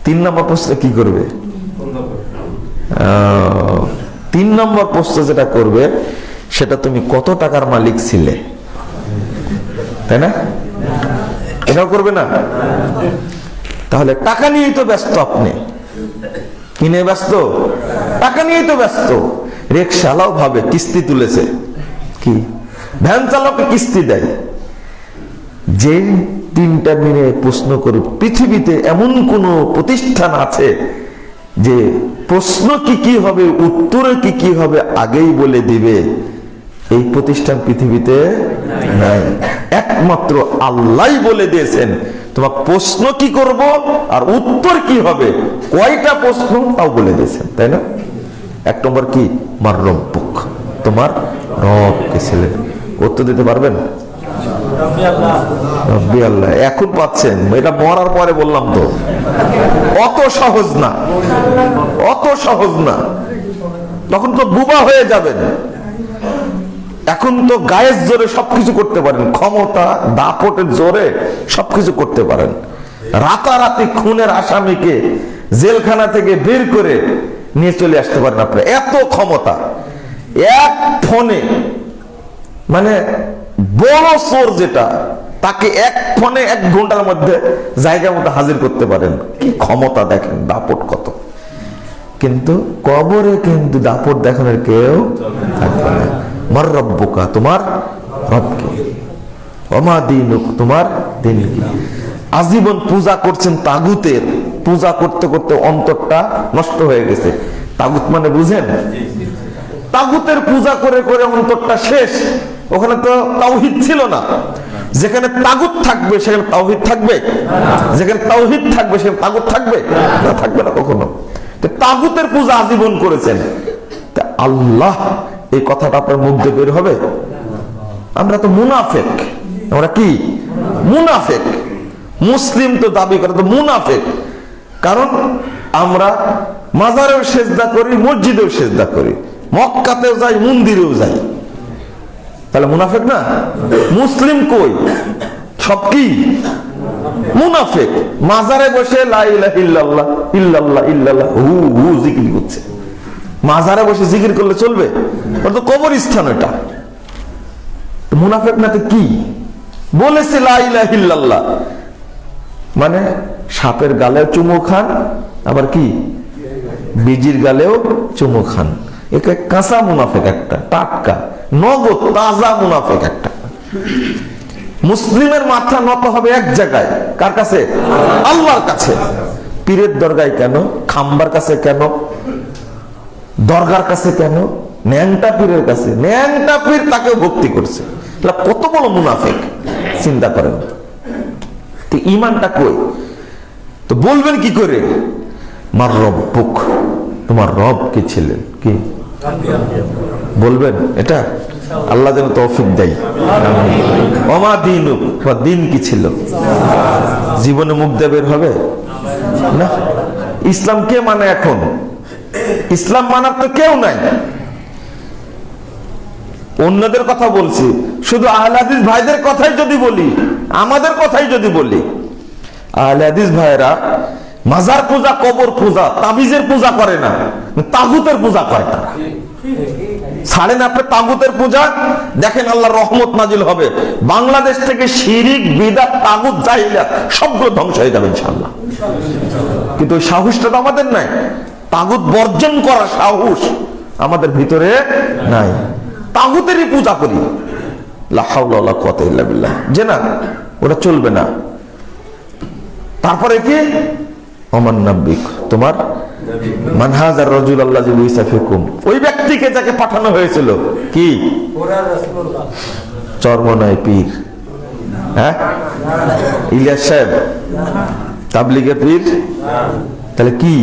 3 নম্বর প্রশ্ন কি করবে? 3 নম্বর প্রশ্ন যেটা করবে, সেটা তুমি কত টাকার মালিক ছিলে, তাই না? এটাও করবে না? তাহলে টাকা নিয়েই তো ব্যস্ত আপনি। কি নিয়ে ব্যস্ত? টাকা নিয়েই তো ব্যস্ত। রিকশাওয়ালাও ভাবে কিস্তি তুলেছে, কি ভ্যান চালকে কিস্তি দেয়। যে 3টা মিলে প্রশ্ন করুক, পৃথিবীতে এমন কোন প্রতিষ্ঠান আছে যে প্রশ্ন কি কি হবে, উত্তরে কি কি হবে আগেই বলে দিবে? এই প্রতিষ্ঠান পৃথিবীতে নাই। একমাত্র আল্লাহই বলে দিয়েছেন তোমার প্রশ্ন কি করব আর উত্তর কি হবে, কয়টা প্রশ্ন তাও বলে দিয়েছেন, তাই না? 1 নম্বর কি? মার রব্বুক, তোমার রব কে ছিলেন, উত্তর দিতে পারবেন? রব্বি আল্লাহ। এখন পাচ্ছেন, এটা মরার পরে বললাম তো, অত সহজ না, অত সহজ না। তখন তো বুবা হয়ে যাবেন। এখন তো গায়ের জোরে সবকিছু করতে পারেন, ক্ষমতা দাপটের জোরে সবকিছু করতে পারেন। রাতারাতি খুনের আসামিকে জেলখানা থেকে বের করে নিয়ে চলে আসতে পারেন আপনার, এত ক্ষমতা। এক ফোনে, মানে বড় চোর যেটা, তাকে এক ফোনে 1 ঘন্টার মধ্যে জায়গা মতো হাজির করতে পারেন। কি ক্ষমতা দেখেন, দাপট কত। কিন্তু কবরে কিন্তু দাপট দেখানোর কেউ থাকবে না। মার রব্বুকা, তোমার রব কে, ওমা দীনুক, তোমার দিন কি। আজীবন পূজা করছেন তাগুতের, পূজা করতে করতে অন্তরটা নষ্ট হয়ে গেছে। তাগুত মানে বুঝেন? তাগুতের পূজা করে করে অন্তরটা শেষ। ওখানে তো তাওহীদ ছিল না। যেখানে তাগুত থাকবে সেখানে তাওহীদ থাকবে? যেখানে তাওহীদ থাকবে সেখানে তাগুত থাকবে না? থাকবে না কখনো। তো তাগুতের পূজা আজীবন করেছেন, তা আল্লাহ এই কথাটা আপনার মুখ দিয়ে বের হবে? আমরা তো মুনাফিক। আমরা কি মুনাফিক? মুসলিম তো দাবি করে, তো মুনাফিক। কারণ আমরা মাজারেও সেজদা করি, মসজিদেও সেজদা করি, মক্কাতেও যাই, মন্দিরেও যাই। তাহলে মুনাফিক না? মুসলিম কই? সব কি মুনাফিক। মাজারে বসে লা ইলাহা ইল্লাল্লাহ ইল্লাল্লাহ ইল্লাল্লাহ হু হু জিকির করছে। মাজারে বসে জিকির করলে চলবে? ওটা তো কবরস্থান। এটা মুনাফিক না তো কি? বলেছে লা ইলাহা ইল্লাল্লাহ, মানে সাপের গালেও চুমু খান, আবার কি বিজির গালেও চুমু খান। একে কাঁচা মুনাফিক একটা, টাটকা নগদ তাজা মুনাফিক একটা। মুসলিমের মাথা নত হবে এক জায়গায়, কার কাছে? আল্লাহর কাছে। পীরের দরগায় কেন? খাম্বার কাছে কেন? দরগার কাছে কেন? ন্যাংটা পীরের কাছে। ন্যাংটা পীর তাকেও ভক্তি করছে। কত বড় মুনাফিক চিন্তা করেন তো। ঈমানটা কই? তো বলবেন কি করে? মার রব্বুক, তোমার রব কি ছিলেন? কি বলবেন? এটা আল্লাহ যেন তৌফিক দেয়। ওমা দীনুক, তোমার দিন কি ছিল? জীবনে মুখ দিয়ে বের হবে না। ইসলাম কে মানে এখন? ইসলাম মানার তো কেউ নাই। অন্যদের কথা বলছি, শুধু আহলে হাদিস ভাইদের কথাই যদি বলি, আমাদের কথাই যদি বলি, আহলে হাদিস ভাইরা মাজার পূজা, কবর পূজা, তাবিজের পূজা করে না, তাগুতের পূজা করে। তারা ছাড়েন আপনি তাগুতের পূজা, দেখেন আল্লাহর রহমত নাজিল হবে। বাংলাদেশ থেকে শিরিক, বিদআত, তাগুত, জাহিলিয়াত সবগুলো ধ্বংস হয়ে যাবে ইনশাআল্লাহ। কিন্তু ওই সাহসটা তো আমাদের নাই। তাগুত বর্জন করার সাহস আমাদের ভিতরে নাই। তাগুতেরই পূজা করি, লা হাওলা ওয়ালা কুওয়াতা ইল্লা বিল্লাহ, যে না ওটা চলবে না। তারপরে কি? ওমান নাব্বিক, তোমার মানহাজার রাজুল আল্লাযী বুইসা ফিকুম, ওই ব্যক্তিকে যাকে পাঠানো হয়েছিল। কি? চরমনাই পীর। হ্যাঁ, ইলিয়াস সাহেব তাবলীগের পীর। তাহলে কি?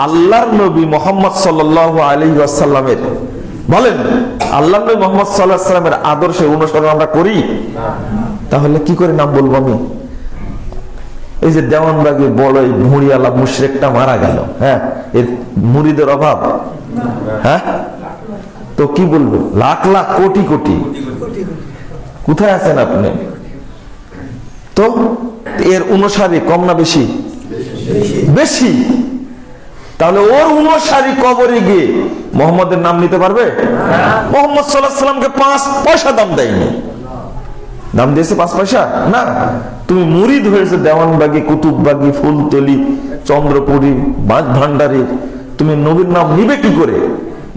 আল্লাহর নবী মুহাম্মদ সাল্লাল্লাহু আলাইহি ওয়াসাল্লামের, বলেন আল্লাহর নবী মুহাম্মদ সাল্লাল্লাহু আলাইহি ওয়াসাল্লামের আদর্শে অনুসরণ আমরা করি? তাহলে কি করে নাম বলবো আমি? এই যে দেওয়ানবাগি বড় ভুঁড়িয়ালা মুশরিকটা মারা গেল, হ্যাঁ, এর মুরিদের অভাব। হ্যাঁ, তো কি বলবো? লাখ লাখ কোটি কোটি। কোথায় আছেন আপনি? তো এর অনুসারী কম না বেশি? বেশি। তাহলে ওর অনুসারী কবরে গিয়ে মোহাম্মদের নাম নিতে পারবে? মোহাম্মদ সাল্লাল্লাহু আলাইহি ওয়াসাল্লামকে 5 পয়সা দাম দেয়নি। দাম দিয়েছে 5 পয়সা না। তুমি মুরিদ হয়েছে দেওয়ানবাগি, কুতুববাগি, ফুলতলি, চন্দ্রপুরী, বাঁশ ভান্ডারী, তুমি নবীর নাম নিবে কি করে?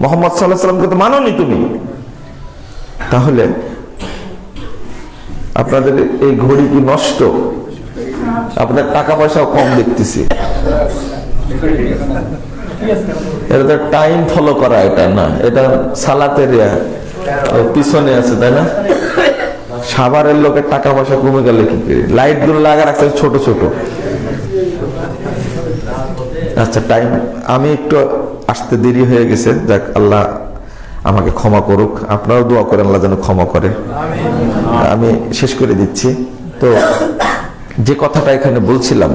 মোহাম্মদ সাল্লাল্লাহু আলাইহি ওয়াসাল্লামকে তো মানোনি তুমি। তাহলে আপনাদের এই ঘড়ি কি নষ্ট? আপনার টাকা পয়সাও কম দেখতেছি। এটা তো টাইম ফলো করা, এটা না, এটা সালাতের পিছনে আছে, তাই না? সাভারের লোকের টাকা পয়সা কমে গেলে কি করে? লাইট গুলো লাগা রাখছে ছোট ছোট। আচ্ছা, টাইম, আমি একটু আসতে দেরি হয়ে গেছে। যাক, আল্লাহ আমাকে ক্ষমা করুক, আপনারাও দোয়া করেন আল্লাহ যেন ক্ষমা করে। আমি শেষ করে দিচ্ছি। তো যে কথাটা এখানে বলছিলাম,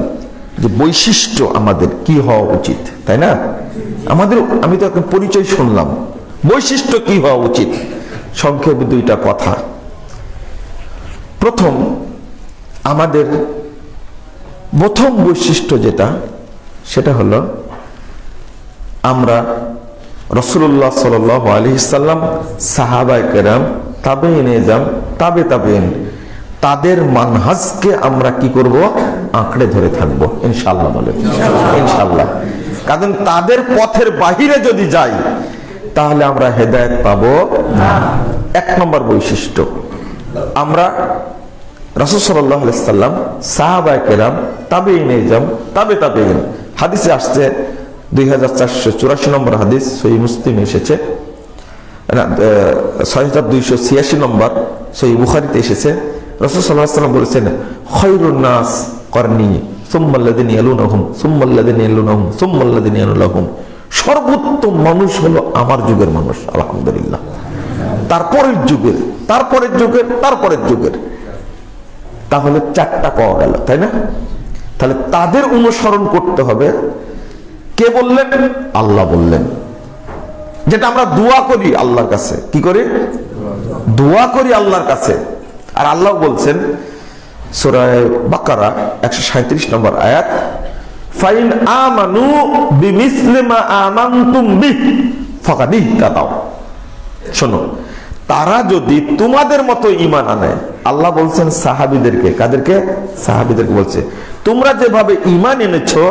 যে বৈশিষ্ট্য আমাদের কি হওয়া উচিত, তাই না? আমাদের, আমি তো একটা পরিচয় শুনলাম, বৈশিষ্ট্য কি হওয়া উচিত। সংক্ষেপে 2টা কথা। প্রথম, আমাদের প্রথম বৈশিষ্ট্য যেটা, সেটা হলো আমরা রাসূলুল্লাহ সাল্লাল্লাহু আলাইহি সাল্লাম, সাহাবায়ে কেরাম, তাবেঈন এজাম, তাবেঈন, তাদের মানহাজকে আমরা কি করব? আঁকড়ে ধরে থাকব ইনশাআল্লাহ। বলে ইনশাআল্লাহ। কারণ তাদের পথের বাহিরে যদি যাই তাহলে আমরা হেদায়েত পাবো না। 1 নম্বর বৈশিষ্ট্য, আমরা রাসূল সাল্লাল্লাহু আলাইহি সাল্লাম, সাহাবায়ে কেরাম, তাবেঈন এজাম, তাবেঈন, হাদিসে আসছে 2484 নম্বর হাদিস, সহিহ মুসলিমে এসেছে, 6286 নম্বর সহিহ বুখারীতে এসেছে। রাসূল সাল্লাল্লাহু আলাইহি সাল্লাম বলেছেন, খায়রুন নাস করনি সুম্মা আল্লাযিনা ইয়ালুনহুম সুম্মা আল্লাযিনা ইয়ালুনহুম সুম্মা আল্লাযিনা ইয়ালুনহুম, সর্বোত্তম মানুষ হলো আমার যুগের মানুষ, আলহামদুলিল্লাহ। তারপরের যুগের, তারপরের যুগের, তারপরের যুগের। তাহলে 4টা পাওয়া গেল, তাই না? তাহলে তাদের অনুসরণ করতে হবে। কে বললেন? আল্লাহ বললেন। যেটা আমরা দোয়া করি আল্লাহর কাছে, কি করি? দোয়া করি আল্লাহর কাছে। আর আল্লাহ বলছেন সূরা বাকারা 137 নম্বর আয়াত, ফাইন আমানু বিমিসলি মা আমানতুম বিহি ফাকাদ ইহতাদাও। শোনো, তারা যদি তোমাদের মতো ঈমান আনে, আল্লাহ বলছেন সাহাবীদেরকে, কাদেরকে? সাহাবীদেরকে বলছে, তোমরা যেভাবে ঈমান এনেছো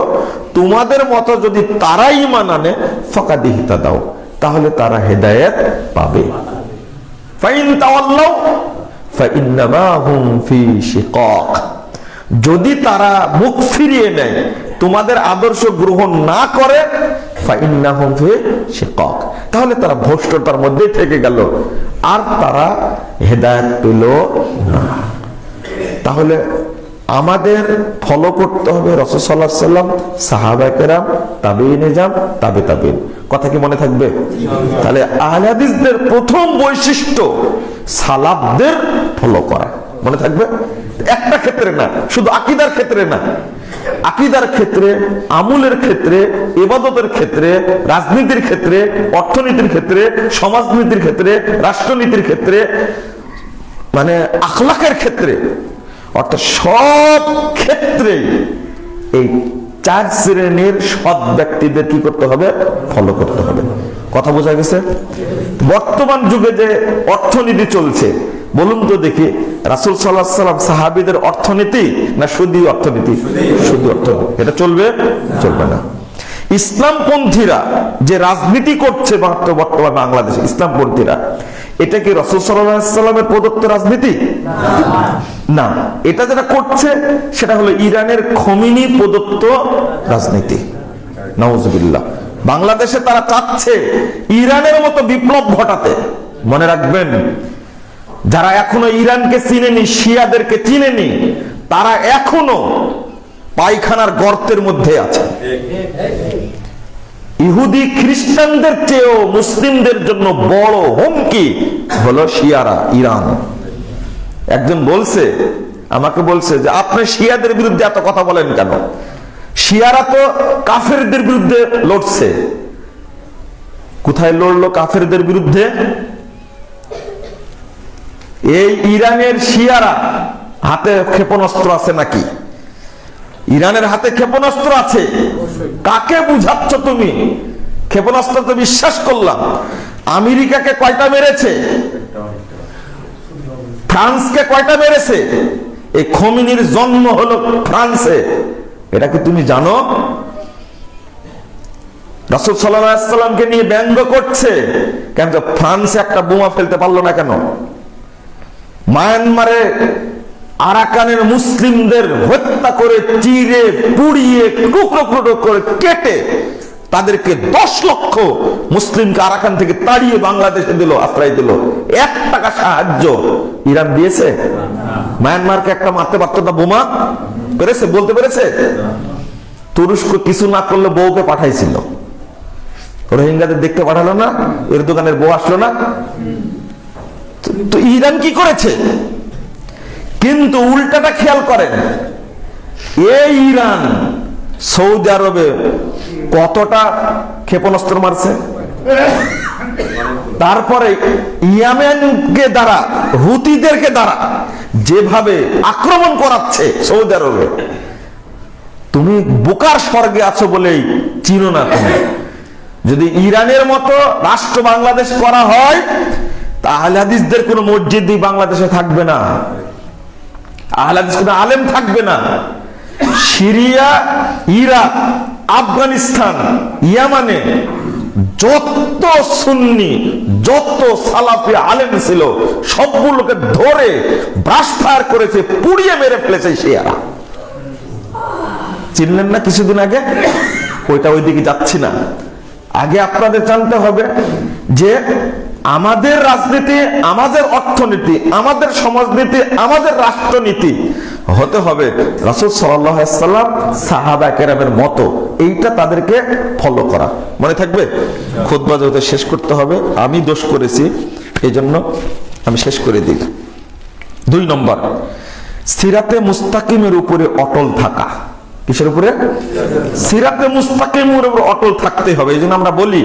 তোমাদের মতো যদি তারা ঈমান আনে ফাকাদ ইহতাদাও, তাহলে তারা হেদায়েত পাবে। ফাইন তাওয়াল্লাউ ফাইন্নামা হুম ফি শিকাক, যদি তারা মুখ ফিরিয়ে নেয়, তোমাদের আদর্শ গ্রহণ না করে, ফাইন্নাহুম ফি শিকাক, তাহলে তারা ভ্রষ্টতার মধ্যেই থেকে গেল, আর তারা হেদায়েত পেল না। তাহলে আমাদের ফলো করতে হবে রাসূল সাল্লাল্লাহু আলাইহি ওয়াসাল্লাম, সাহাবায়ে কেরাম, তাবেঈনে জাম, তাবে তাবেঈন। কথা কি মনে থাকবে? তাহলে আহলে হাদিসদের প্রথম বৈশিষ্ট্য সালাফদের ফলো করা। মনে থাকবে? একটা ক্ষেত্রে না, শুধু আকীদার ক্ষেত্রে না, আকীদার ক্ষেত্রে, আমলের ক্ষেত্রে, ইবাদতের ক্ষেত্রে, রাজনীতির ক্ষেত্রে, অর্থনীতির ক্ষেত্রে, সমাজনীতির ক্ষেত্রে, রাষ্ট্রনীতির ক্ষেত্রে, মানে আখলাকের ক্ষেত্রে, অর্থাৎ সব ক্ষেত্রে এই চার শ্রেণীর সৎ ব্যক্তিদের কি করতে হবে? ফলো করতে হবে। কথা বোঝা গেছে? বর্তমান যুগে যে অর্থনীতি চলছে, বলুন তো দেখি, রাসূল সাল্লাল্লাহু আলাইহি ওয়াসাল্লাম সাহাবীদের অর্থনীতি না শুধু অর্থনীতি? শুধু অর্থনীতি। এটা চলবে? চলবে না। ইসলামপন্থীরা যে রাজনীতি করছে বর্তমান বাংলাদেশে, ইসলামপন্থীরা, এটা কি রাসূল সাল্লাল্লাহু আলাইহি ওয়াসাল্লামের প্রদত্ত রাজনীতি? না, এটা যেটা করছে সেটা হলো ইরানের খোমেনি প্রদত্ত রাজনীতি। নাউজুবিল্লাহ। বাংলাদেশে তারা চাচ্ছে ইরানের মতো বিপ্লব ঘটাতে। মনে রাখবেন, যারা এখনো ইরানকে চিনেনি, শিয়াদেরকে চিনেনি, তারা এখনো পায়খানার গর্তের মধ্যে আছে। ইহুদি খ্রিস্টানদের চেয়েও মুসলিমদের জন্য বড় হুমকি হলো শিয়ারা, ইরান। একজন বলছে, আমাকে বলছে যে আপনি শিয়াদের বিরুদ্ধে এত কথা বলেন কেন? শিয়ারা তো কাফেরদের বিরুদ্ধে লড়ছে। কোথায় লড়লো কাফেরদের বিরুদ্ধে? এই ইরানের শিয়ারা হাতে ক্ষেপণাস্ত্র আছে নাকি? ইরানের হাতে ক্ষেপণাস্ত্র আছে। কাকে বুঝাচ্ছ তুমি? ক্ষেপণাস্ত্র তো বিশ্বাস করলাম। আমেরিকাকে কয়টা মেরেছে? ফ্রান্সকে কয়টা মেরেছে? এই খোমেনির জন্ম হলো ফ্রান্সে। এটা কি তুমি জানো? রাসূল সাল্লাল্লাহু আলাইহি ওয়াসাল্লামকে নিয়ে ব্যঙ্গ করছে কেন? ফ্রান্সে একটা বোমা ফেলতে পারলো না কেন? মায়ানমারে আরাকানের মুসলিমদের হত্যা করে, চিরে পুড়িয়ে, টুকরো টুকরো করে কেটে তাদেরকে 10 লক্ষ মুসলিমকে আরাকান থেকে তাড়িয়ে বাংলাদেশে দিল, আশ্রয় দিল। 1 টাকা সাহায্য ইরান দিয়েছে? মায়ানমারকে একটা মারতে পারতো না? বোমা পেরেছে? বলতে পেরেছে? তুরস্ক কিছু না করলে বউকে পাঠাইছিল, রোহিঙ্গাদের দেখতে পাঠালো না? এর দোকানের বউ আসলো না? তো ইরান কি করেছে? কিন্তু উল্টাটা খেয়াল করেন, এই ইরান সৌদি আরবে কতটা ক্ষেপণাস্ত্র মারছে? তারপরে ইয়েমেনকে দ্বারা, হুতিদেরকে দ্বারা যেভাবে আক্রমণ করাচ্ছে সৌদি আরবে, তুমি বোকার স্বর্গে আছো বলেই চিনো না তুমি। যদি ইরানের মতো রাষ্ট্র বাংলাদেশ করা হয়, তাহলে হাদিসদের কোনো মসজিদই বাংলাদেশে থাকবে না, আহলে হাদিস কোনো আলেম থাকবে না। সিরিয়া, ইরাক, আফগানিস্তান, ইয়ামানে যত সুন্নি, যত সালাফি আলেম ছিল, সবগুলোকে ধরে ব্রাশ ফায়ার করেছে, পুড়িয়ে মেরে ফেলেছে শিয়ারা। চিনলেন না কিছুদিন আগে? ওইটা ওইদিকে যাচ্ছি না। আগে আপনাদের জানতে হবে যে আমাদের রাজনীতি, আমাদের অর্থনীতি, আমাদের সমাজনীতি, আমাদের রাষ্ট্রনীতি হতে হবে রাসূল সাল্লাল্লাহু আলাইহি ওয়াসাল্লাম, সাহাবায়ে কেরামের মতো। এইটা তাদেরকে ফলো করা। মনে থাকবে? খুতবা যেহেতু শেষ করতে হবে, আমি দোষ করেছি, এই জন্য আমি শেষ করে দিই। 2 নম্বর, সিরাতে মুস্তাকিমের উপরে অটল থাকা। কিসের উপরে? সিরাতে মুস্তাকিমের উপরে অটল থাকতে হবে। এই জন্য আমরা বলি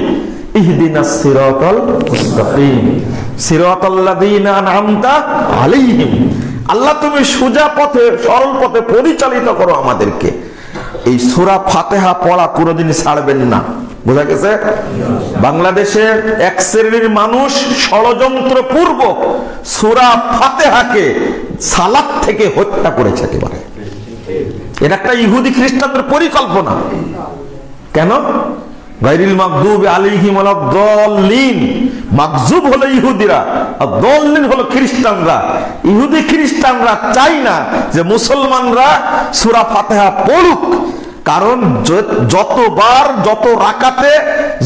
ইহদিনাস সিরাতাল মুস্তাকিম সিরাতাল্লাযীনা আন'আমতা আলাইহিম আল্লাহ তুমি সোজা পথে, সরল পথে পরিচালিত করো আমাদেরকে। এই সূরা ফাতিহা পড়া কোনোদিন ছাড়বেন না। বোঝা গেছে? বাংলাদেশের এক শ্রেণীর মানুষ ষড়যন্ত্র পূর্বক সূরা ফাতিহাকে সালাত থেকে হত্যা করেছে একেবারে। এটা একটা ইহুদি খ্রিস্টানদের পরিকল্পনা। কেন? গায়রিল মাগদুবি আলাইহিম ওয়ালাদ-দাল্লিন। মাগজুব হলো ইহুদিরা আর দাল্লিন হলো খ্রিস্টানরা। ইহুদি খ্রিস্টানরা চায় না যে মুসলমানরা সূরা ফাতিহা পড়ুক, কারণ যতবার, যত রাকাতে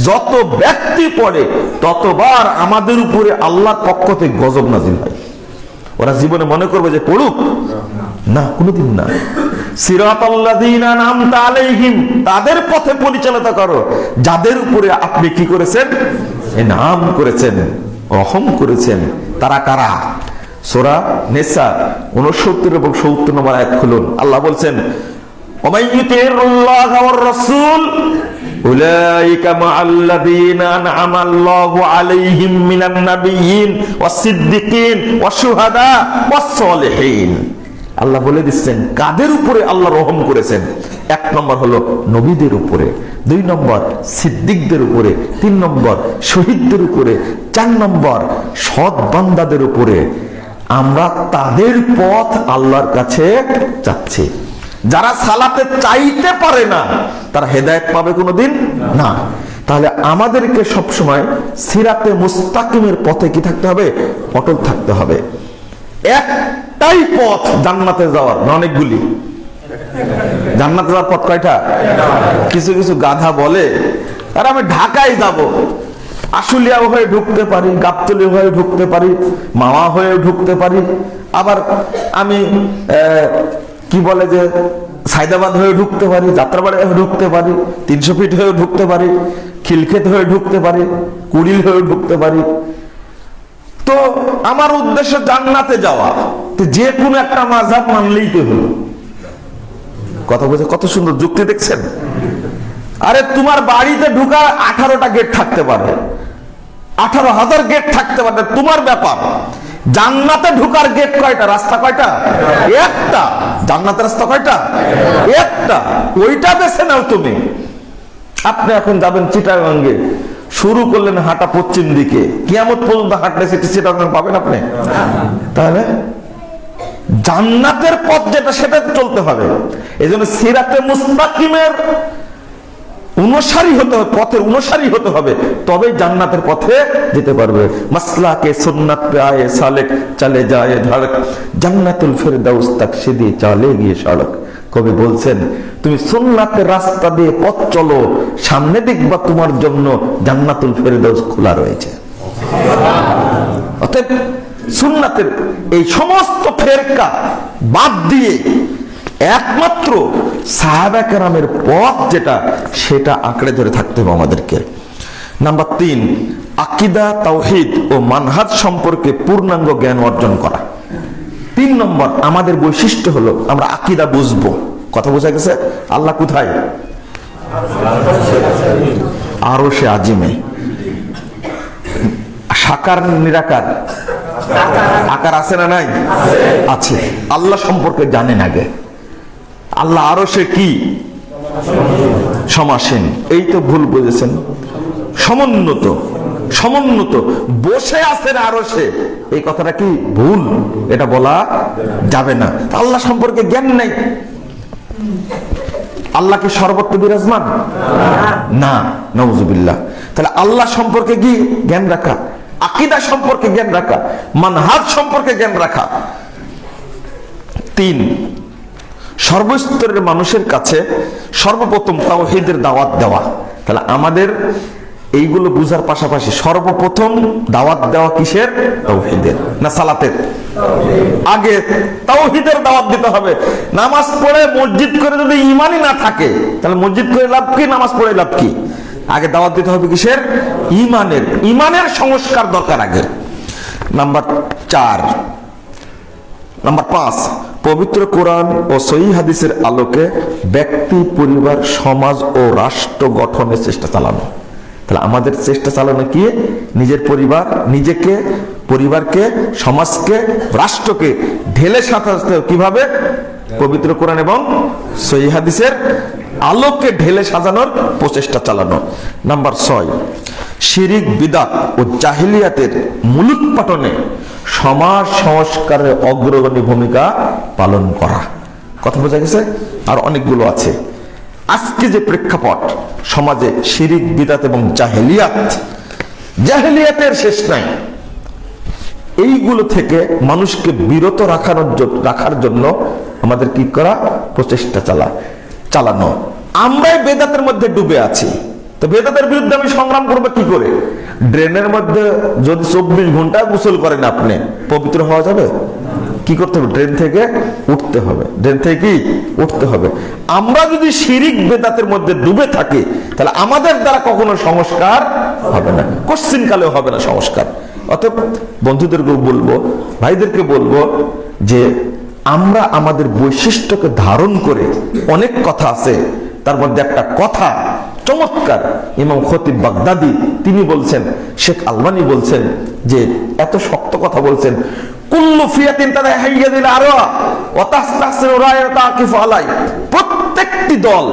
যত ব্যক্তি পড়ে ততবার আমাদের উপরে আল্লাহর পক্ষ থেকে গজব নাযিল হয়। ওরা জীবনে মনে করবে যে পড়ুক না, কোনোদিন না। সিরাতাল্লাযীনা আন'আমতা আলাইহিম, তাদের পথে পরিচালিত করো যাদের উপরে আপনি কি করেছেন? ইনআম করেছেন, রহম করেছেন। তারা কারা? সূরা নিসা 69 এবং 70 নম্বর আয়াত খুলুন। আল্লাহ বলছেন, ওয়ামান ইউতি'ইল্লাহা ওয়ার রাসূল উলাইকা মা'আল্লাযীনা আন'আমা আল্লাহু আলাইহিম মিনান নাবিয়্যিন ওয়াস সিদ্দিকিন ওয়াশ শুহাদা ওয়াস সালিহিন। আল্লাহ বলে দিচ্ছেন কাদের উপরে আল্লাহ রহম করেছেন। 1 নম্বর হলো নবীদের উপরে, 2 নম্বর সিদ্দিকদের উপরে, 3 নম্বর শহীদদের উপরে, 4 নম্বর সৎ বান্দাদের উপরে। আমরা তাদের পথ আল্লাহর কাছে চাচ্ছি। যারা সালাতে চাইতে পারে না তারা হেদায়েত পাবে কোনোদিন না। তাহলে আমাদেরকে সবসময় সিরাতে মুস্তাকিমের পথে কি থাকতে হবে? অটল থাকতে হবে। একটাই পথ জান্নাতে যাওয়ার, অনেকগুলি। জান্নাতে যাওয়ার পথ কয়টা? কিছু কিছু গাধা বলে আর আমি ঢাকায় যাব, আশুলিয়া হয়ে ঢুকতে পারি, গাবতলী হয়ে ঢুকতে পারি, মাওয়া হয়ে ঢুকতে পারি, আবার আমি কি বলে যে সাইদাবাদ হয়ে ঢুকতে পারি, যাত্রাবাড়ি হয়ে ঢুকতে পারি, 300 ফিট হয়ে ঢুকতে পারি, খিলক্ষেত হয়ে ঢুকতে পারি, কুড়িল হয়ে ঢুকতে পারি। তো আমার উদ্দেশ্য জান্নাতে যাওয়া, তো যে কোনো একটা মাযহাব মানলেই তো হলো। কথা বলছে, কত সুন্দর যুক্তি দেখছেন? আরে তোমার বাড়িতে ঢুকা 18টা গেট থাকতে পারে, 18,000 গেট থাকতে পারে, তোমার ব্যাপার। জান্নাতে ঢুকার গেট কয়টা? রাস্তা কয়টা? একটা। জান্নাতের রাস্তা কয়টা? একটা। ওইটা বেছে নাও তুমি। আপনি এখন যাবেন চিটাগাঙ্গে, শুরু করলেন হাঁটা পশ্চিম দিকে, কিয়ামত পর্যন্ত হাঁটলে সেটি চিটাগাং পাবেন আপনি? তাহলে জান্নাতের পথ যেটা সেটা চলতে হবে। এই জন্য সিরাতে মুস্তাকিমের অনুসারী হতে হবে, পথের অনুসারী হতে হবে, তবেই জান্নাতের পথে যেতে পারবে। মাসলাকে সুন্নাত পে আয়ে সালেক চলে যায় ধড়ক, জান্নাতুল ফিরদাউস তক সিধি চলে গিয়ে সড়ক। কবি বলছেন তুমি সুন্নাতের রাস্তা দিয়ে পথ চলো, সামনে দেখবা তোমার জন্য জান্নাতুল ফিরদাউস খোলা রয়েছে। অতএব সুন্নাতের এই সমস্ত ফেরকা বাদ দিয়ে একমাত্র সাহাবা কেরামের পথ যেটা, সেটা আঁকড়ে ধরে থাকতে হবে আমাদেরকে। নাম্বার 3, আকীদা, তাওহীদ ও মানহাজ সম্পর্কে পূর্ণাঙ্গ জ্ঞান অর্জন করা। 3 নম্বর আমাদের বৈশিষ্ট্য হলো আমরা আকীদা বুঝবো। কথা বোঝা গেছে? আল্লাহ কোথায়? আরশে আজিমে। সাকার নিরাকার? আকার আছে না নাই? আছে। আল্লাহ সম্পর্কে জানেন আগে। আল্লাহ আরশে কি? সমাসীন। এই তো ভুল বুঝেছেন। সমুন্নত, সমুন্নত বসে আছেন আরশে, এই কথাটা কি ভুল? এটা বলা যাবে না। আল্লাহ সম্পর্কে জ্ঞান নাই। আল্লাহ কি সর্বত্র বিরাজমান? না, নাউযুবিল্লাহ। তাহলে আল্লাহ সম্পর্কে কি জ্ঞান রাখা, আকীদা সম্পর্কে জ্ঞান রাখা, মানহাজ সম্পর্কে জ্ঞান রাখা। 3, সর্বস্তরের মানুষের কাছে সর্বপ্রথম তাওহীদের দাওয়াত দেওয়া। তাহলে আমাদের এইগুলো বুঝার পাশাপাশি সর্বপ্রথম দাওয়াত দেওয়া কিসের? তাওহীদের না সালাতের? আগে তাওহীদের দাওয়াত দিতে হবে। নামাজ পড়ে মসজিদ করে যদি ঈমানই না থাকে তাহলে মসজিদ করে লাভ কি, নামাজ পড়ে লাভ কি? আগে দাওয়াত দিতে হবে কিসের? ঈমানের। ঈমানের সংস্কার দরকার আগে। নাম্বার 4, নাম্বার 5, পবিত্র কোরআন ও সহিহ হাদিসের আলোকে ব্যক্তি, পরিবার, সমাজ ও রাষ্ট্র গঠনের চেষ্টা চালানো। তাহলে আমাদের চেষ্টা চালানো কি? নিজের পরিবার, নিজেকে পরিবারকে, সমাজকে, রাষ্ট্রকে ঢেলে সাজাতে কিভাবে? পবিত্র কোরআন এবং সহিহ হাদিসের আলোকে ঢেলে সাজানোর প্রচেষ্টা চালানো। নাম্বার 6, শিরিক, বিদআত ও জাহিলিয়াতের মূলোৎপাটনে সমাজ সংস্কারের অগ্রগণী ভূমিকা পালন করা। কথা বোঝা গেছে? আর অনেকগুলো আছে। আজকে যে প্রেক্ষাপট সমাজে শিরিক, বিদআত এবং জাহিলিয়াতের শেষ নাই, এইগুলো থেকে মানুষকে বিরত রাখার জন্য আমাদের কি করা? প্রচেষ্টা চালানো। আমরাই বেদাতের মধ্যে ডুবে আছি, তো বেদাতের বিরুদ্ধে আমি সংগ্রাম করবো কি করে? ড্রেনের মধ্যে যদি 24 ঘন্টা গোসল করেন আপনি, পবিত্র হওয়া যাবে? কি করতে হবে? ড্রেন থেকে উঠতে হবে। ড্রেন থেকে কি উঠতে হবে? আমরা যদি শিরিক বেদাতের মধ্যে ডুবে থাকি, তাহলে আমাদের দ্বারা কখনো সংস্কার হবে না, কোশ্চিন কালেও হবে না সংস্কার। অতএব বন্ধুদেরকে বলবো, ভাইদেরকে বলবো যে আমরা আমাদের বৈশিষ্ট্যকে ধারণ করে, অনেক কথা আছে, তার মধ্যে একটা কথা চমৎকার ইমাম খতিব বাগদাদি তিনি বলছেন, শেখ আলবানী বলছেন যে এত শক্ত কথা বলছেন, কুল্লু ফিয়াতিন তাদাহাইয়াদিল আরা ওয়া তাস্তাসিরু রায়াতা আকিফু আলাই, প্রত্যেকটি দল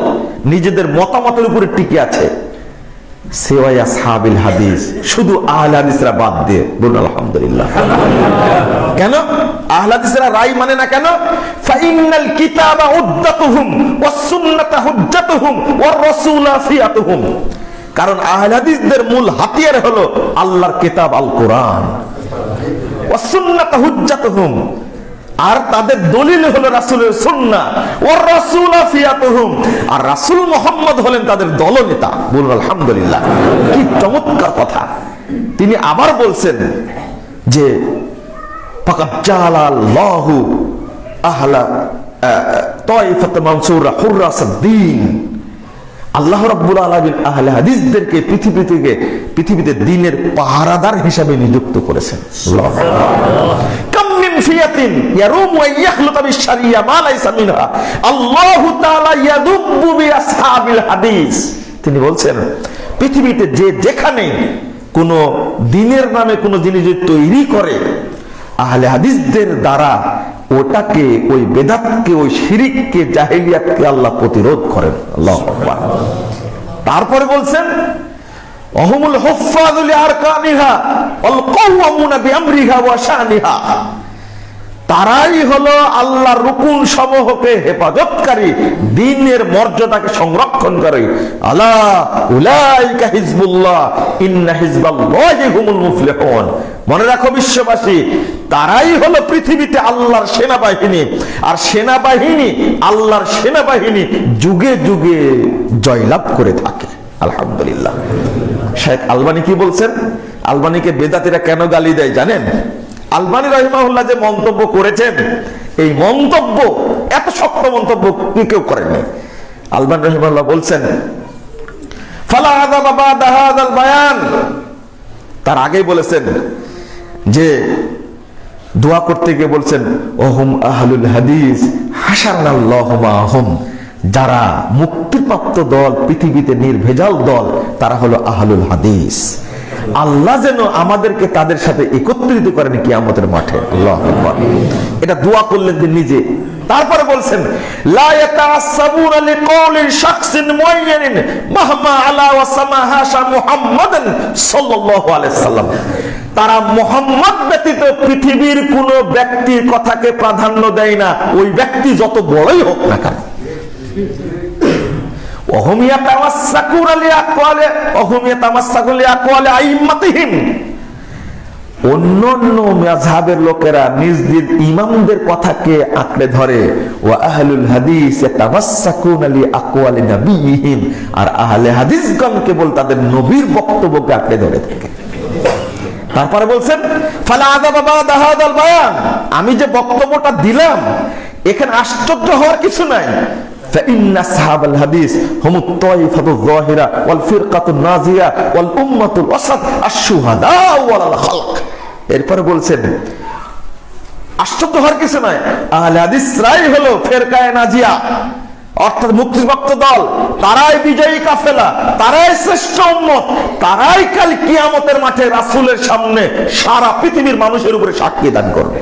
নিজেদের মতামতের উপরে টিকে আছে, সিওয়া আসহাবিল হাদিস, শুধু আহলে হাদিসরা বাদ দিয়ে। বলুন আলহামদুলিল্লাহ। কেন আহলে হাদিসরা রায় মানে না কেন? ফাইনাল কিতাবা উদ্দাতুহুম ওয়াস সুন্নাতু হুজ্জাতুহুম ওয়ার রাসূলু ফিয়াতুহুম, কারণ আহলে হাদিসদের মূল হাতিয়ার হলো আল্লাহর কিতাব আল কোরআন, ওয়াস সুন্নাতু হুজ্জাতুহুম, আর তাদের দলিল হলো রাসূলের সুন্নাহ, ওয়ার রাসূলু ফিয়াতুহুম, আর রাসূল মুহাম্মদ হলেন তাদের দলনেতা। বলুন আলহামদুলিল্লাহ। কি চমৎকার কথা! তিনি আবার বলছেন যে ফাকাদ জালাল্লাহু আহলা তাইফাত মানসুরা হুরাসাদ-দ্বীন, আল্লাহ রাব্বুল আলামিন আহলে হাদিসদেরকে পৃথিবীতে দ্বীনের পাহারাদার হিসেবে নিযুক্ত করেছেন। আল্লাহু আকবার। কাম মিন ফিয়াতিন ইয়ারুম ওয়া ইয়াখলুতু বিশ-শারিয়া মা লাইসা মিনহা, আল্লাহু তাআলা ইয়াদুব্বু বিআসহাবিল হাদিস। তিনি বলছেন পৃথিবীতে যেখানে কোন দ্বীনের নামে কোন জিনিস তৈরি করে, আহলে হাদিসদের দ্বারা ওটাকে, ওই বেদাতকে, ওই শিরিককে, জাহিলিয়াতকে আল্লাহ প্রতিরোধ করেন। আল্লাহু আকবার। তারপরে বলছেন অহুমুল হুফাযু লিআরকানিহা ওয়াল কাওয়ামুনা বিআমরিহা ওয়া শানিহা, তারাই হলো আল্লাহর রুকুন সমূহকে হেফাজতকারী, দ্বীনের মর্যাদাকে সংরক্ষণ করে। আলা উলাইকা হিজবুল্লাহ ইন্না হিজবাল্লাহি হুমুল মুফলিহুন। মনে রাখো বিশ্ববাসী, তারাই হলো পৃথিবীতে আল্লাহর সেনাবাহিনী, আর সেনাবাহিনী, আল্লাহর সেনাবাহিনী যুগে যুগে জয়লাভ করে থাকে। আলহামদুলিল্লাহ। শেখ আলবানী কি বলছেন? আলবানীকে বেদাতীরা কেন গালি দেয় জানেন? আলবানী রাহিমাহুল্লাহ যে মন্তব্য করেছেন, এই মন্তব্য, এত শক্ত মন্তব্য কেউ করেননি। আলবানী রাহিমাহুল্লাহ বলছেন ফালা আযাবা বাদা হাযাল বায়ান, তার আগেই বলেছেন যে দোয়া করতে গিয়ে বলছেন ওহুম আহলুল হাদিস হাশারনাল্লাহু মাআহুম, যারা মুক্তিপ্রাপ্ত দল, পৃথিবীতে নির্ভেজাল দল, তারা হলো আহলুল হাদিস। আল্লাহ যেন আমাদেরকে তাদের সাথে একত্রিত করেন কিয়ামতের মাঠে। আল্লাহু আকবার। এটা দোয়া করলেন যে নিজে। তারপরে বলছেন লা ইয়াতাআসসাবুনা লিকাউলি শাখসিন মুআয়্যানিন মাহমা আলা ওয়া সামাহাশা মুহাম্মাদান সাল্লাল্লাহু আলাইহি সাল্লাম, তারা মুহাম্মদ ব্যতীত পৃথিবীর কোন ব্যক্তির কথাকে প্রাধান্য দেয় না, ওই ব্যক্তি যত বড়ই হোক না কেন। وهم يتمسكون لأقوال أئمتهم, অন্যান্য মাযহাবের লোকেরা নিজেদের ইমামদের কথাকে আঁকড়ে ধরে। ওয়া আহলুল হাদিস ইয়াতামাসসাকুনা লিআকওয়ালি নবিয়িহিম, আর আহলে হাদিসগণ কেবল তাদের নবীর বক্তব্যকে আঁকড়ে ধরে থাকে। তারপরে বলছেন ফালা আযাবা বাদা হাযাল বায়ান, আমি যে বক্তব্যটা দিলাম এখানে আশ্চর্য হওয়ার কিছু নাই। فإن أصحاب الحديث هم الطائفة الظاهرة والفرقة الناجية والأمة الوسط الشهداء على الخلق। এরপরে বলছেন আশ্চর্য হওয়ার কিছু নাই, আহলে হাদিসরাই হলো ফিরকায়ে নাজিয়া, অর্থাৎ মুক্তিভক্ত দল, তারাই বিজয়ী কাফেলা, তারাই শ্রেষ্ঠ উম্মত, তারাই কাল কিয়ামতের মাঠে রাসূলের সামনে সারা পৃথিবীর মানুষের উপরে সাক্ষী দান করবে।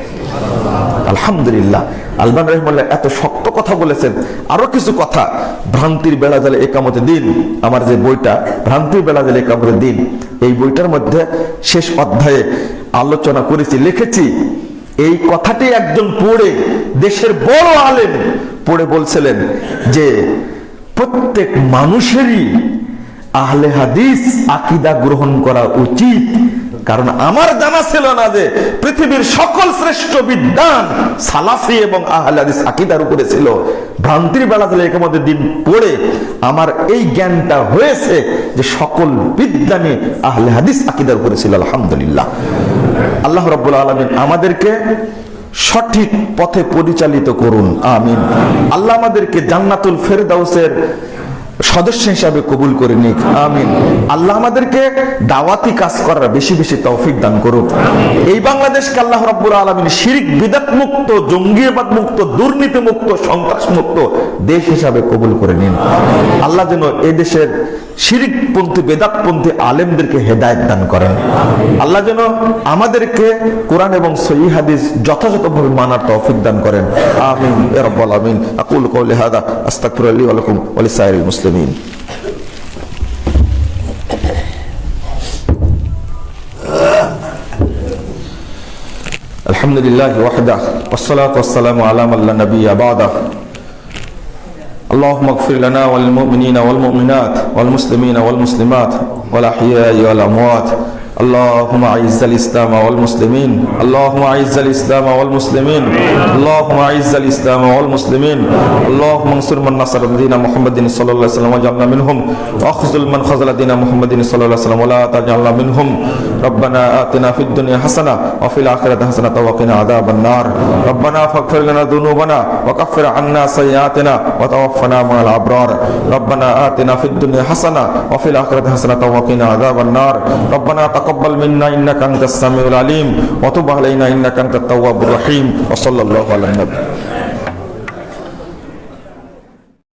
আলহামদুলিল্লাহ, আলবানী রাহিমাহুল্লাহ এত শক্ত কথা বলেছেন। আরো কিছু কথা, ভ্রান্তির বেড়া জালে একামতের দিন, আমার যে বইটা ভ্রান্তির বেড়া জালে একামতের দিন, এই বইটার মধ্যে শেষ অধ্যায়ে আলোচনা করেছি, লিখেছি এই কথাটি একজন পড়ে, দেশের বড় আলেম পড়ে বলছিলেন যে প্রত্যেক মানুষেরই আহলে হাদিস আকীদা গ্রহণ করা উচিত। কারণ আমার জানা ছিল না যে পৃথিবীর সকল শ্রেষ্ঠ বিদ্বান সালাফি এবং আহলে হাদিস আকীদার উপরে ছিল। ভ্রান্তির বেলা থেকে একামতের দিন পড়ে আমার এই জ্ঞানটা হয়েছে যে সকল বিদ্বানি আহলে হাদিস আকীদার উপরে ছিল। আলহামদুলিল্লাহ, আল্লাহ রাব্বুল আলামিন আমাদেরকে সঠিক পথে পরিচালিত করুন, আমিন। আল্লাহ আমাদেরকে জান্নাতুল ফেরদাউসের সদস্য হিসাবে কবুল করে নিক, আমিন। আল্লাহ আমাদেরকে দাওয়াতি কাজ করার বেশি বেশি তৌফিক দান করুন। এই বাংলাদেশকে আল্লাহ রাব্বুল আলামিন শিরক বিদআত মুক্ত, জঙ্গিবাদ মুক্ত, দুর্নীতি মুক্ত, সন্ত্রাস মুক্ত দেশ হিসাবে কবুল করে নিন। আল্লাহ যেন এই দেশের শিরকপন্থী, বেদাতপন্থী আলেমদেরকে হেদায়েত দান করেন। আল্লাহ যেন আমাদেরকে কোরআন এবং সহিহ হাদিস যথাযথভাবে মানার তৌফিক দান করেন, আমিন ইয়া রাব্বাল আলামিন। আকুলু কওলি হাযা আস্তাগফিরুল্লাহ লি ওয়া লাকুম ওয়া লিসাইরিল মুসলিমিন। আলহামদুলিল্লাহি ওয়াহদাহু ওয়াসসালাতু ওয়াসসালামু আলা মান লা নাবিয়্যা বা'দাহু। اللهم اغفر لنا وللمؤمنين والمؤمنات والمسلمين والمسلمات والأحياء والأموات. اللهم أعز الإسلام والمسلمين، اللهم أعز الإسلام والمسلمين، اللهم أعز الإسلام والمسلمين، اللهم انصر من نصر دين محمد صلى الله عليه وسلم واجعلنا منهم، واخذل من خذل دين محمد صلى الله عليه وسلم ولا تجعلنا منهم. ربنا آتنا في الدنيا حسنة وفي الآخرة حسنة وقنا عذاب النار. ربنا فاغفر لنا ذنوبنا وكفر عنا سيئاتنا وتوفنا مع الأبرار. ربنا آتنا في الدنيا حسنة وفي الآخرة حسنة وقنا عذاب النار. ربنا تقبل منا إنك أنت السميع العليم وتب علينا إنك أنت التواب الرحيم. وصلى الله على النبي.